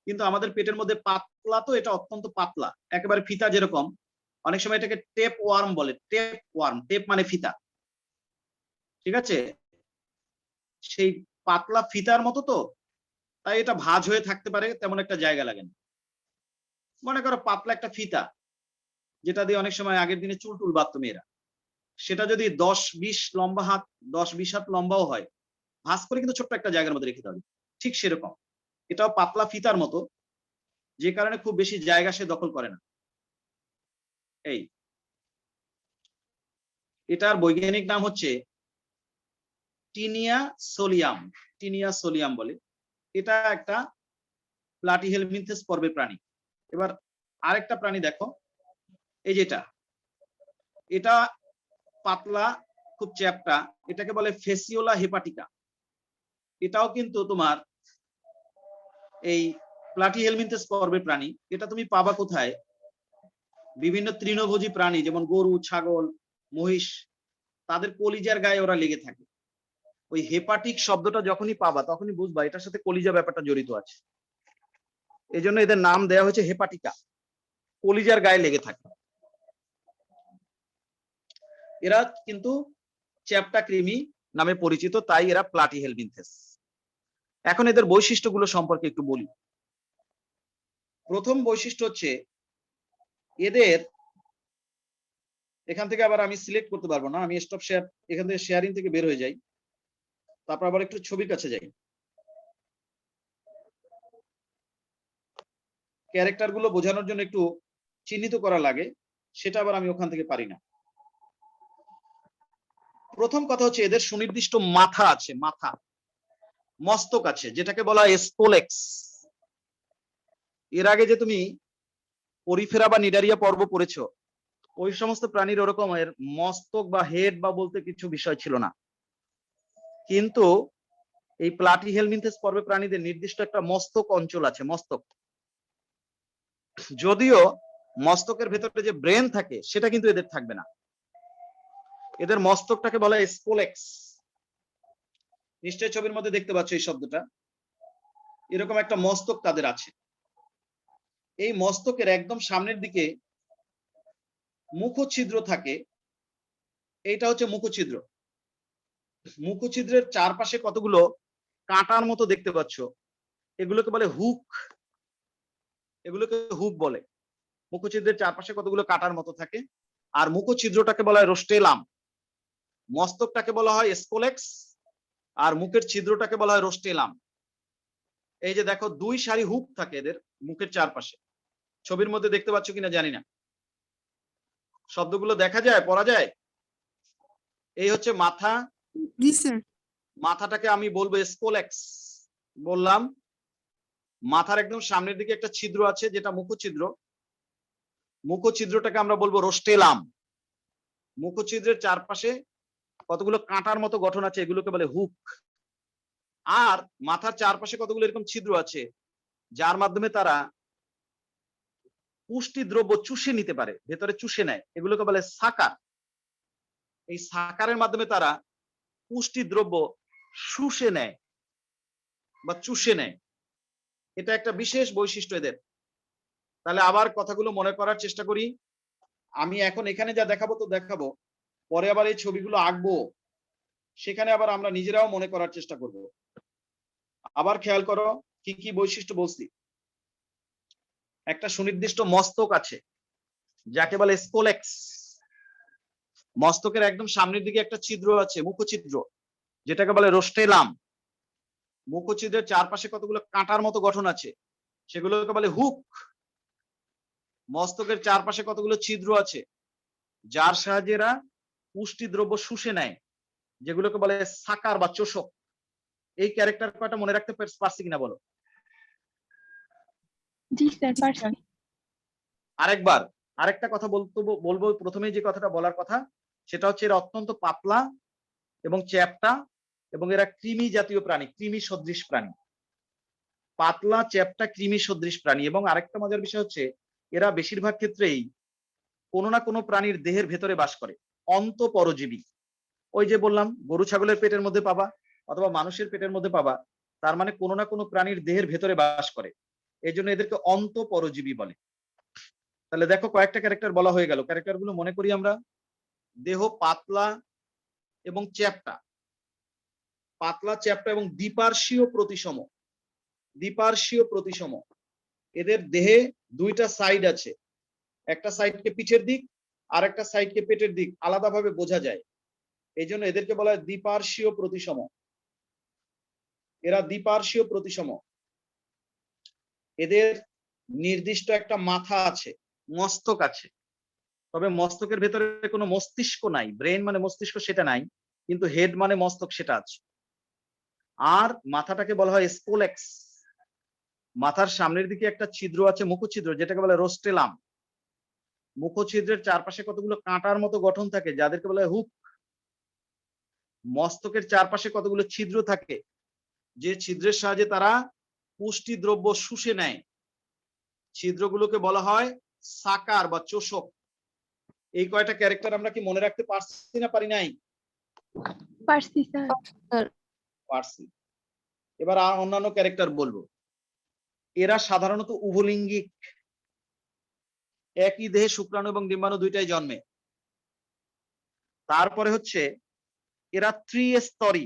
কিন্তু আমাদের পেটের মধ্যে পাতলা, তো এটা অত্যন্ত পাতলা, একেবারে ফিতা যেরকম। অনেক সময় এটাকে টেপ ওয়ার্ম বলে। টেপ ওয়ার্ম, টেপ মানে ফিতা, ঠিক আছে? সেই পাতলা ফিতার মতো, তো তাই এটা ভাঁজ হয়ে থাকতে পারে, তেমন একটা জায়গা লাগে না। মনে করো পাতলা একটা ফিতা, যেটা দিয়ে অনেক সময় আগের দিনে চুল টুল বাঁধতো মেয়েরা, সেটা যদি 10-20 লম্বা হাত, 10-20 হাত লম্বাও হয়, ভাঁজ করে কিন্তু ছোট্ট একটা জায়গার মধ্যে রেখে দেবে। ঠিক সেরকম এটাও পাতলা ফিতার মতো, যে কারণে খুব বেশি জায়গা সে দখল করে না। এই এটার বৈজ্ঞানিক নাম হচ্ছে টিনিয়া সোলিয়াম। টিনিয়া সোলিয়াম বলে। এটা একটা প্লাটিহেলমিনথেস পর্বের প্রাণী। এবার আরেকটা প্রাণী দেখো, এই যেটা, এটা পাতলা, খুব চ্যাপ্টা, এটাকে বলে ফেসিওলা হেপাটিকা। এটাও কিন্তু তোমার এই প্লাটিহেলমিনথেস পর্বের প্রাণী। এটা তুমি পাবা কোথায়? বিভিন্ন তৃণভোজী প্রাণী যেমন গরু, ছাগল, মহিষ, তাদের কলিজার গায়ে ওরা লেগে থাকে। ওই হেপাটিক শব্দটা যখনই পাবা তখনই বুঝবা এটার সাথে কলিজা ব্যাপারটা জড়িত আছে। এই জন্য এদের নাম দেওয়া হয়েছে হেপাটিকা, কলিজার গায়ে লেগে থাকে। এরা কিন্তু চ্যাপ্টা কৃমি নামে পরিচিত, তাই এরা প্লাটিহেলমিনথেস। এখন এদের বৈশিষ্ট্যগুলো সম্পর্কে একটু বলি। প্রথম বৈশিষ্ট্য হচ্ছে এদের, এখান থেকে আবার আমি সিলেক্ট করতে পারবো না, আমি স্টপ শেয়ার, এখান থেকে শেয়ারিং থেকে বের হয়ে যাই, তারপর আবার একটু ছবির কাছে যাই। ক্যারেক্টার গুলো বোঝানোর জন্য একটু চিহ্নিত করা লাগে, সেটা আবার আমি ওখান থেকে পারি না। প্রথম কথা হচ্ছে এদের সুনির্দিষ্ট মাথা আছে, মাথা, মস্তক আছে, যেটাকে বলা হয় স্পোলেক্স। এর আগে যে তুমি পরিফেরা বা নিডারিয়া পর্ব পড়েছো, ওই সমস্ত প্রাণীর ওরকম এর মস্তক বা হেড বা বলতে কিছু বিষয় ছিল না, কিন্তু এই প্লাটিহেলমিনথেস পর্বে প্রাণীদের নির্দিষ্ট একটা মস্তক অঞ্চল আছে, মস্তক। যদিও মস্তকের ভেতরে যে ব্রেন থাকে সেটা কিন্তু এদের থাকবে না। এদের মস্তকটাকে বলা হয় স্পোলেক্স। নিশ্চয়ই ছবির মধ্যে দেখতে পাচ্ছ এই শব্দটা, এরকম একটা মস্তক তাদের আছে। এই মস্তকের একদম সামনের দিকে মুখছিদ্র থাকে, এইটা হচ্ছে মুখছিদ্র। মুখছিদ্রের চারপাশে কতগুলো কাঁটার মতো দেখতে পাচ্ছ, এগুলোকে বলে হুক, এগুলোকে হুক বলে। মুখছিদ্রের চারপাশে কতগুলো কাঁটার মতো থাকে, আর মুখছিদ্রটাকে বলা হয় রোস্টেলাম। মস্তকটাকে বলা হয় স্পোলেক্স, আর মুখের ছিদ্রটাকে বলা হয় রোস্টেলাম। এই যে দেখো দুই সারি হুক থাকে এদের মুখের চারপাশে, ছবির মধ্যে দেখতে পাচ্ছ কিনা জানি না, শব্দগুলো দেখা যায়, পড়া যায়। এই হচ্ছে মাথা, জি স্যার। মাথাটাকে আমি বলবো স্পোলেক্স বললাম। মাথার একদম সামনের দিকে একটা ছিদ্র আছে যেটা মুখছিদ্র, মুখছিদ্রটাকে আমরা বলবো রোস্টেলাম। মুখছিদ্রের চারপাশে কতগুলো কাঁটার মতো গঠন আছে, এগুলোকে বলে হুক। আর মাথার চারপাশে কতগুলো এরকম ছিদ্র আছে যার মাধ্যমে তারা পুষ্টি দ্রব্য চুষে নিতে পারে, ভেতরে চুষে নেয়, এগুলোকে বলে সাকার। এই সাকারের মাধ্যমে তারা পুষ্টি দ্রব্য শুষে নেয় বা চুষে নেয়। এটা একটা বিশেষ বৈশিষ্ট্য এদের। তাহলে আবার কথাগুলো মনে করার চেষ্টা করি। আমি এখন এখানে যা দেখাবো তো দেখাবো, পরে আবার এই ছবিগুলো আঁকবো, সেখানে আবার আমরা নিজেরাও মনে করার চেষ্টা করব। আবার খেয়াল করো কি কি বৈশিষ্ট্য বলছি। একটা সুনির্দিষ্ট মস্তক আছে যাকে বলে স্পোলেক্স। মস্তকের একদম সামনের দিকে একটা ছিদ্র আছে, মুখছিদ্র, যেটাকে বলে রোস্টেলাম। মুখছিদ্রের চারপাশে কতগুলো কাঁটার মতো গঠন আছে, সেগুলোকে বলে হুক। মস্তকের চারপাশে কতগুলো ছিদ্র আছে যার সাহায্যে এরা পুষ্টি দ্রব্য শুষে নেয়, যেগুলোকে বলে সাকার বা চোষক। এই ক্যারেক্টার কয়টা মনে রাখতে পারছি কিনা বলো? জি স্যার, পারছি। আরেকবার আরেকটা কথা বলবো প্রথমেই যে কথাটা বলার কথা, সেটা হচ্ছে এরা অত্যন্ত পাতলা এবং চ্যাপ্টা, এবং এরা কৃমি জাতীয় প্রাণী, কৃমি সদৃশ প্রাণী। পাতলা, চ্যাপ্টা, কৃমি সদৃশ প্রাণী। এবং আরেকটা মজার বিষয় হচ্ছে এরা বেশিরভাগ ক্ষেত্রেই কোনো না কোনো প্রাণীর দেহের ভেতরে বাস করে, অন্তঃপরজীবী। ওই যে বললাম গরু ছাগলের পেটের মধ্যে পাবা অথবা মানুষের পেটের মধ্যে পাবা, তার মানে কোনো না কোনো প্রাণীর দেহের ভেতরে বাস করে, এই জন্য এদেরকে অন্তঃপরজীবী বলে। তাহলে দেখো কয়েকটা ক্যারেক্টার বলা হয়ে গেল, ক্যারেক্টার গুলো মনে করি আমরা। দেহ পাতলা এবং চ্যাপ্টা, পাতলা চ্যাপ্টা এবং দ্বিপার্শ্বীয় প্রতিসম। দ্বিপার্শ্বীয় প্রতিসম, এদের দেহে দুইটা সাইড আছে, একটা সাইডকে পিঠের দিক আর একটা সাইডকে পেটের দিক আলাদাভাবে বোঝা যায়, এই জন্য এদেরকে বলা হয় দ্বিপার্শ্বীয় প্রতিসম। এরা দ্বিপার্শ্বীয় প্রতিসম। এদের নির্দিষ্ট একটা মাথা আছে, মস্তক আছে, তবে মস্তকের ভেতরে কোনো মস্তিষ্ক নাই, ব্রেন মানে মস্তিষ্ক সেটা নাই, কিন্তু হেড মানে মস্তক সেটা আছে। আর মাথাটাকে বলা হয় স্পোলেক্স। মাথার সামনের দিকে একটা ছিদ্র আছে, মুখছিদ্র, যেটাকে বলে রোস্টেলাম। মুখছিদ্রের চারপাশে কতগুলো কাঁটার মতো গঠন থাকে যাদেরকে বলা হয় হুক। মস্তকের চারপাশে কতগুলো ছিদ্র থাকে, যে ছিদ্রের সাহায্যে তারা পুষ্টি দ্রব্য শুষে নেয়, ছিদ্রগুলোকে বলা হয় সাকার বা চোষক, এই কয়টা ক্যারেক্টার আমরা কি মনে রাখতে পারছি না পারি নাই? পারছি স্যার। পারছি। এবার আর অন্যান্য ক্যারেক্টার বলবো। এরা সাধারণত উভলিঙ্গিক, একই দেহে শুক্রাণু এবং ডিম্বাণু দুইটাই জন্মে। তারপরে হচ্ছে এরা ত্রিস্তরী,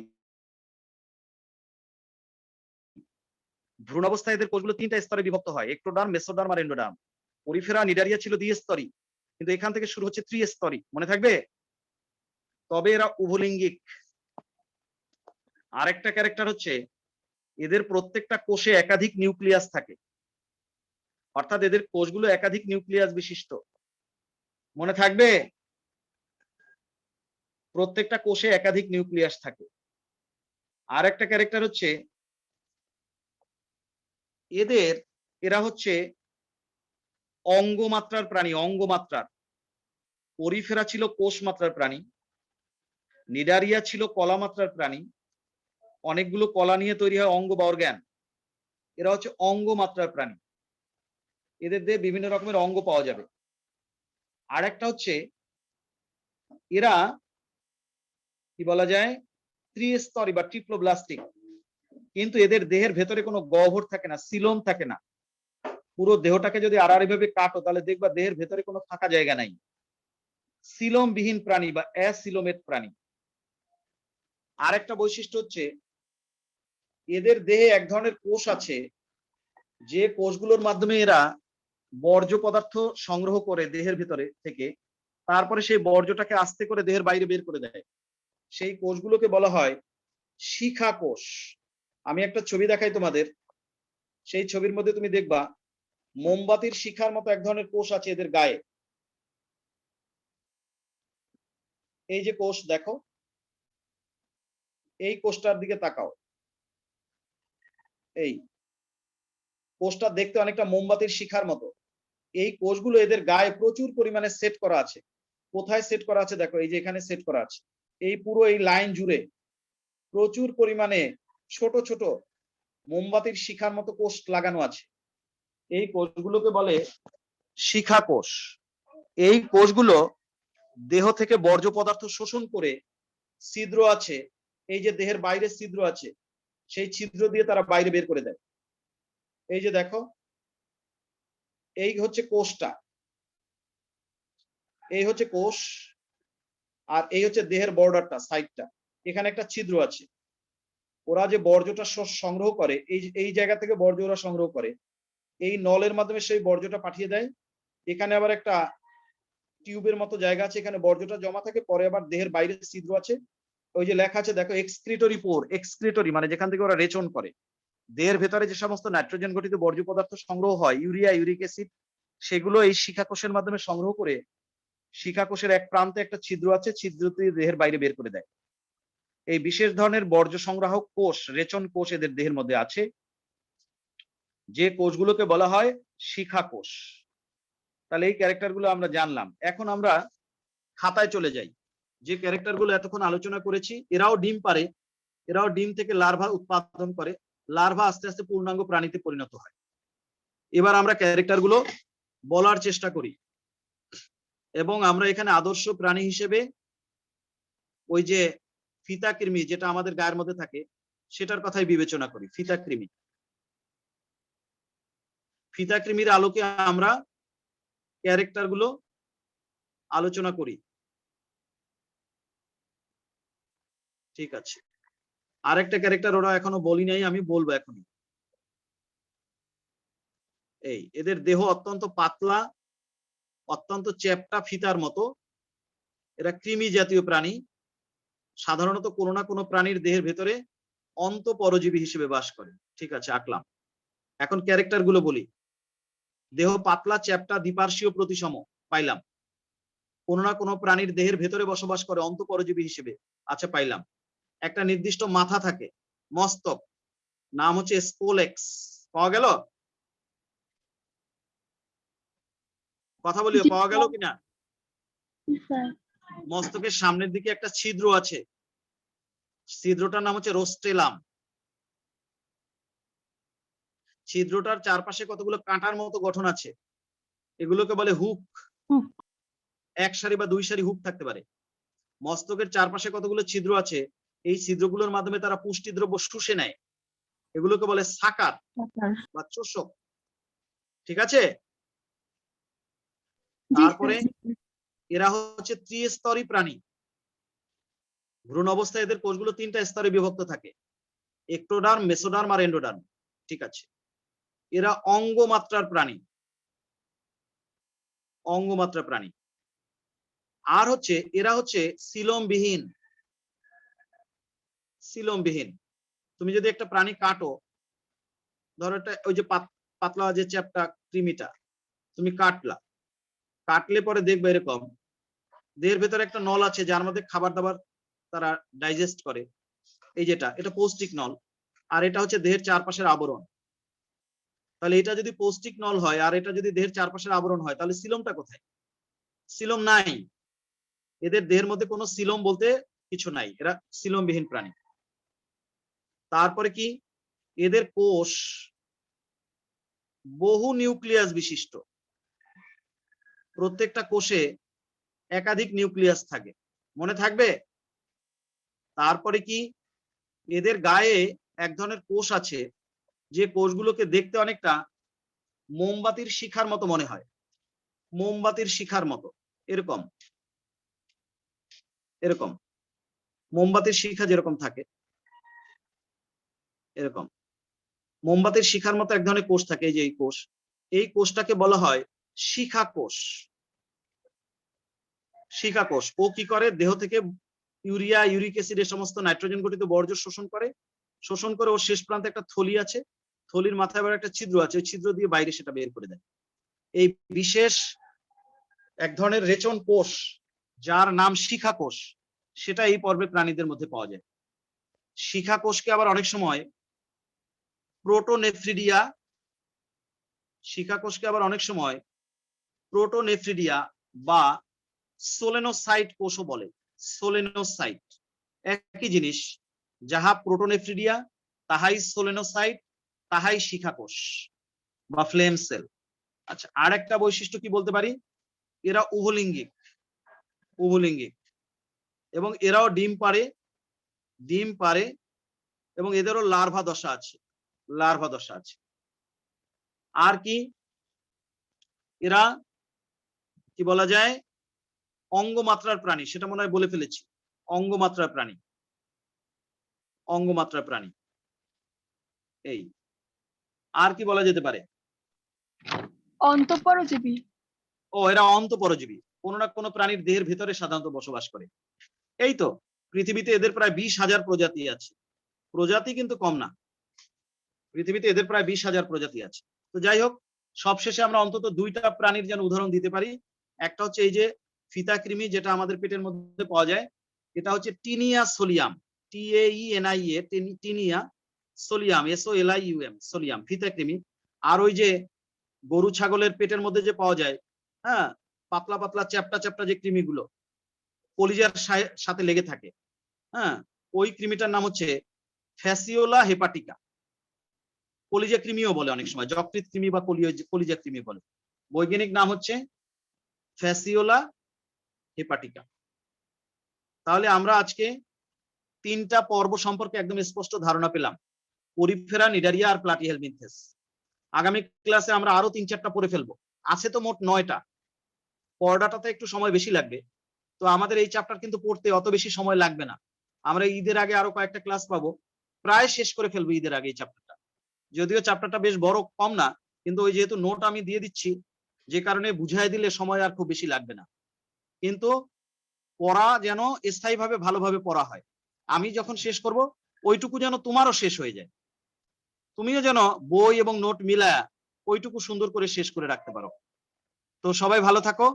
ভ্রূণাবস্থায় এদের কোষগুলো 3টা স্তরে বিভক্ত হয়, এক্টোডার্ম, মেসোডার্ম আর এন্ডোডার্ম। পরিফেরা নিডারিয়া ছিল দ্বিস্তরী, কিন্তু এখান থেকে শুরু হচ্ছে ত্রিস্তরী, মনে থাকবে? তবে এরা উভলিঙ্গিক। আরেকটা ক্যারেক্টার হচ্ছে এদের প্রত্যেকটা কোষে একাধিক নিউক্লিয়াস থাকে, অর্থাৎ এদের কোষগুলো একাধিক নিউক্লিয়াস বিশিষ্ট, মনে থাকবে? প্রত্যেকটা কোষে একাধিক নিউক্লিয়াস থাকে। আর একটা ক্যারেক্টার হচ্ছে এরা হচ্ছে অঙ্গমাত্রার প্রাণী, অঙ্গমাত্রার। পরিফেরা ছিল কোষ মাত্রার প্রাণী, নিডারিয়া ছিল কলা মাত্রার প্রাণী, অনেকগুলো কলা নিয়ে তৈরি হয় অঙ্গ বা অর্গান। এরা হচ্ছে অঙ্গমাত্রার প্রাণী, এদের দিয়ে বিভিন্ন রকমের অঙ্গ পাওয়া যাবে। আর একটা হচ্ছে এরা কি বলা যায়, ত্রিস্তরী বা ট্রিপ্লোব্লাস্টিক, কিন্তু এদের দেহের ভেতরে কোনো গহ্বর থাকে না, সিলোম থাকে না। পুরো দেহটাকে যদি আড়াআড়ি ভাবে কাটো তাহলে দেখবা দেহের ভেতরে কোনো ফাঁকা জায়গা নাই। সিলোম বিহীন প্রাণী বা অ্যাসিলোমেট প্রাণী। আরেকটা বৈশিষ্ট্য হচ্ছে এদের দেহে এক ধরনের কোষ আছে, যে কোষগুলোর মাধ্যমে এরা বর্জ্য পদার্থ সংগ্রহ করে দেহের ভিতরে থেকে, তারপরে সেই বর্জ্যটাকে আস্তে করে দেহের বাইরে বের করে দেয়। সেই কোষগুলোকে বলা হয় শিখা কোষ। আমি একটা ছবি দেখাই তোমাদের, সেই ছবির মধ্যে তুমি দেখবা মোমবাতির শিখার মতো এক ধরনের কোষ আছে এদের গায়ে। এই যে কোষ দেখো, এই কোষটার দিকে তাকাও, এই কোষটা দেখতে অনেকটা মোমবাতির শিখার মতো। এই কোষগুলো এদের গায়ে প্রচুর পরিমাণে সেট করা আছে। কোথায় সেট করা আছে দেখো, এই যে এখানে সেট করা আছে, এই পুরো এই লাইন জুড়ে প্রচুর পরিমাণে ছোট ছোট মোমবাতির শিখার মতো কোষ লাগানো আছে। এই কোষগুলোকে বলে শিখা কোষ। এই কোষগুলো দেহ থেকে বর্জ্য পদার্থ শোষণ করে, ছিদ্র আছে, এই যে দেহের বাইরে ছিদ্র আছে, সেই ছিদ্র দিয়ে তারা বাইরে বের করে দেয়। এই যে দেখো, এই হচ্ছে কোষটা, এই হচ্ছে কোষ, আর এই হচ্ছে দেহের বর্ডারটা, সাইডটা, এখানে একটা ছিদ্র আছে। ওরা যে বর্জ্যটা সংগ্রহ করে, এই জায়গা থেকে বর্জ্য ওরা সংগ্রহ করে, এই নলের মাধ্যমে সেই বর্জ্যটা পাঠিয়ে দেয়। এখানে আবার একটা টিউবের মতো জায়গা আছে, এখানে বর্জ্যটা জমা থাকে, পরে আবার দেহের বাইরে ছিদ্র আছে, ওই যে লেখা আছে দেখো এক্সক্রিটরি পোর, এক্সক্রিটরি মানে যেখান থেকে ওরা রেচন করে। দেহের ভেতরে যে সমস্ত নাইট্রোজেন ঘটিত বর্জ্য পদার্থ সংগ্রহ হয়, ইউরিয়া, ইউরিক অ্যাসিড, সেগুলো এই শিখা কোষের মাধ্যমে সংগ্রহ করে শিখা কোষের এক প্রান্তে একটা ছিদ্র আছে, ছিদ্র দিয়ে দেহের বাইরে বের করে দেয়। এই বিশেষ ধরনের বর্জ্য সংগ্রাহক কোষ, রেচন কোষ এদের দেহের মধ্যে আছে, যে কোষগুলোকে বলা হয় শিখা কোষ। তাহলে এই ক্যারেক্টার গুলো আমরা জানলাম। এখন আমরা খাতায় চলে যাই। যে ক্যারেক্টার গুলো এতক্ষণ আলোচনা করেছি, এরাও ডিম পারে, এরাও ডিম থেকে লার্ভা উৎপাদন করে, লার্ভা আস্তে আস্তে পূর্ণাঙ্গ প্রাণীতে পরিণত হয়। এবার আমরা ক্যারেক্টার গুলো বলার চেষ্টা করি, এবং আমরা এখানে আদর্শ প্রাণী হিসেবে ওই যে ফিতাকৃমি যেটা আমাদের গায়ের মধ্যে থাকে সেটার কথাই বিবেচনা করি। ফিতাকৃমি, ফিতাকৃমির আলোকে আমরা ক্যারেক্টার গুলো আলোচনা করি। ঠিক আছে, আরেকটা ক্যারেক্টার ওরা এখনো বলি নাই, আমি বলবো এখনই। এই এদের দেহ অত্যন্ত পাতলা, অত্যন্ত চ্যাপ্টা ফিতার মতো। এরা কৃমি জাতীয় প্রাণী, সাধারণত কোনো না কোনো প্রাণীর দেহের ভেতরে অন্তঃপরজীবী হিসেবে বাস করে। ঠিক আছে, আঁকলাম। এখন ক্যারেক্টার গুলো বলি। দেহ পাতলা, চ্যাপ্টা, দ্বিপার্শ্বীয়, প্রতিসম, পাইলাম। কোনো না কোনো প্রাণীর দেহের ভেতরে বসবাস করে অন্তঃপরজীবী হিসেবে, আচ্ছা পাইলাম। একটা নির্দিষ্ট মাথা থাকে, মস্তক, নাম হচ্ছে স্পোলেক্স, পাওয়া গেল? কথা বলিও, জি পাওয়া গেল কিনা? স্যার। মস্তকের সামনের দিকে একটা ছিদ্র আছে, ছিদ্রটার নাম হচ্ছে রোস্টেলাম। ছিদ্রটার চারপাশে কতগুলো কাঁটার মতো গঠন আছে, এগুলোকে বলে হুক। হুক। এক সারি বা দুই সারি হুক থাকতে পারে। মস্তকের চারপাশে কতগুলো ছিদ্র আছে, এই ছিদ্রগুলোর মাধ্যমে তারা পুষ্টি দ্রব্য শুষে নেয়, এগুলোকে বলে সাকার বা চোষক। ঠিক আছে? তারপরে এরা হচ্ছে ত্রিস্তরী প্রাণী। ভ্রূণ অবস্থায় এদের কোষগুলো 3টা স্তরে বিভক্ত থাকে, এক্টোডার্ম, মেসোডার্ম আর এন্ডোডার্ম। ঠিক আছে? এরা অঙ্গমাত্রার প্রাণী, অঙ্গমাত্রা প্রাণী। আর হচ্ছে এরা হচ্ছে সিলোমবিহীন। সিলোমবিহীন। তুমি যদি একটা প্রাণী কাটো, ধরো একটা ওই যে পাতলা যে চ্যাপ্টা কৃমিটা তুমি কাটলে পরে দেখবে এরকম দেহের ভেতরে একটা নল আছে যার মধ্যে খাবার দাবার তারা ডাইজেস্ট করে। এই এটা পৌষ্টিক নল, আর এটা হচ্ছে দেহের চারপাশের আবরণ। তাহলে এটা যদি পৌষ্টিক নল হয় আর এটা যদি দেহের চারপাশের আবরণ হয়, তাহলে সিলোমটা কোথায়? সিলোম নাই। এদের দেহের মধ্যে কোনো সিলোম বলতে কিছু নাই, এরা সিলোমবিহীন প্রাণী। তারপরে কি, এদের কোষ বহু নিউক্লিয়াস বিশিষ্ট। প্রত্যেকটা কোষে একাধিক নিউক্লিয়াস থাকে, মনে থাকবে? তারপরে কি, এদের গায়ে এক ধরনের কোষ আছে যে কোষগুলোকে দেখতে অনেকটা মোমবাতির শিখার মতো মনে হয়, মোমবাতির শিখার মতো, এরকম এরকম মোমবাতির শিখা যেরকম থাকে এরকম মোমবাতির শিখার মতো এক ধরনের কোষ থাকে। এই যে এই কোষটাকে বলা হয় শিখা কোষ। শিখা কোষ ও কি করে, দেহ থেকে ইউরিয়া, ইউরিক অ্যাসিড, এই সমস্ত নাইট্রোজেন গঠিত বর্জ্য শোষণ করে ওর শেষ প্রান্তে একটা থলি আছে, থলির মাথায় আবার একটা ছিদ্র আছে, ওই ছিদ্র দিয়ে বাইরে সেটা বের করে দেয়। এই বিশেষ এক ধরনের রেচন কোষ যার নাম শিখা কোষ, সেটা এই পর্বে প্রাণীদের মধ্যে পাওয়া যায়। শিখা কোষকে আবার অনেক সময় প্রোটোনেফ্রিডিয়া, শিখা কোষকে আবার অনেক সময় প্রোটোনেফ্রিডিয়া বা সোলেনোসাইট কোষও বলে। সোলেনোসাইট একই জিনিস, যাহা প্রোটোনেফ্রিডিয়া তাহাই সোলেনোসাইট, তাহাই শিখা কোষ বা ফ্লেম সেল। আচ্ছা, আর একটা বৈশিষ্ট্য কি বলতে পারি, এরা উভলিঙ্গিক। উভলিঙ্গিক এবং এরাও ডিম পারে এবং এদেরও লার্ভা দশা আছে। আর কি, এরা কি বলা যায়, অঙ্গমাত্রার প্রাণী, সেটা মনে হয় বলে ফেলেছি। অঙ্গমাত্রার প্রাণী এই। আর কি বলা যেতে পারে? অন্তঃপরজীবী। এরা অন্তঃপরজীবী, কোনো না কোনো প্রাণীর দেহের ভিতরে সাধারণত বসবাস করে। এই তো, পৃথিবীতে এদের প্রায় 20,000 প্রজাতি আছে। প্রজাতি কিন্তু কম না, পৃথিবীতে এদের প্রায় 20,000 প্রজাতি আছে। তো যাই হোক, সবশেষে আমরা অন্তত 2টা প্রাণীর যেন উদাহরণ দিতে পারি। একটা হচ্ছে এই যে ফিতাকৃমি, যেটা আমাদের পেটের মধ্যে পাওয়া যায়, এটা হচ্ছে taenia solium, TAENIA, taenia solium, SOLIUM, solium, ফিতাকৃমি। আর ওই যে গরু ছাগলের পেটের মধ্যে যে পাওয়া যায়, হ্যাঁ, পাতলা পাতলা চ্যাপ্টা যে কৃমিগুলো কলিজার সাথে লেগে থাকে, হ্যাঁ, ওই কৃমিটার নাম হচ্ছে ফ্যাসিওলা হেপাটিকা। কলিজা কৃমিও বলে অনেক সময়, যকৃৎ কৃমি বা কলিজা কৃমি বলে। বৈজ্ঞানিক নাম হচ্ছে ফ্যাসিওলা হেপাটিকা। তাহলে আমরা আজকে 3টা পর্ব সম্পর্কে একদম স্পষ্ট ধারণা পেলাম, পরিফেরা, নিডারিয়া আর প্লাটিহেলমিনথেস। আগামী ক্লাসে আমরা আরো 3-4টা পড়ে ফেলবো। আছে তো মোট 9টা, পড়াটাতে একটু সময় বেশি লাগবে। তো আমাদের এই চ্যাপ্টার কিন্তু পড়তে অত বেশি সময় লাগবে না, আমরা ঈদের আগে আরো কয়েকটা ক্লাস পাবো, প্রায় শেষ করে ফেলবো ঈদের আগে এই চ্যাপ্টারটা। যদিও চ্যাপ্টারটা বেশ বড়, কম না, কিন্তু ওই যেহেতু নোট আমি দিয়ে দিচ্ছি, যে কারণে বুঝাই দিলে সময় আর খুব বেশি লাগবে না। কিন্তু পড়া যেন স্থায়ীভাবে ভালোভাবে পড়া হয়। আমি যখন শেষ করব, ওইটুকু যেন তোমারও শেষ হয়ে যায়, তুমিও যেন বই এবং নোট মিলায়া ওইটুকু সুন্দর করে শেষ করে রাখতে পারো। তো সবাই ভালো থাকো,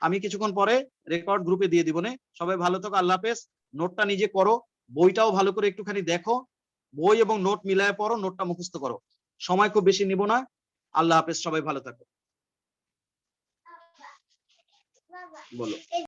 আমি কিছুক্ষণ পরে রেকর্ড গ্রুপে দিয়ে দিব। সবাই ভালো থাকো, আল্লাহ হাফেজ। নোটটা নিজে করো, বইটাও ভালো করে একটুখানি দেখো, বই এবং নোট মিলায় পড়ো, নোটটা মুখস্থ করো। সময় খুব বেশি নিব না। আল্লাহ হাফেজ, সবাই ভালো থাকো। বলো।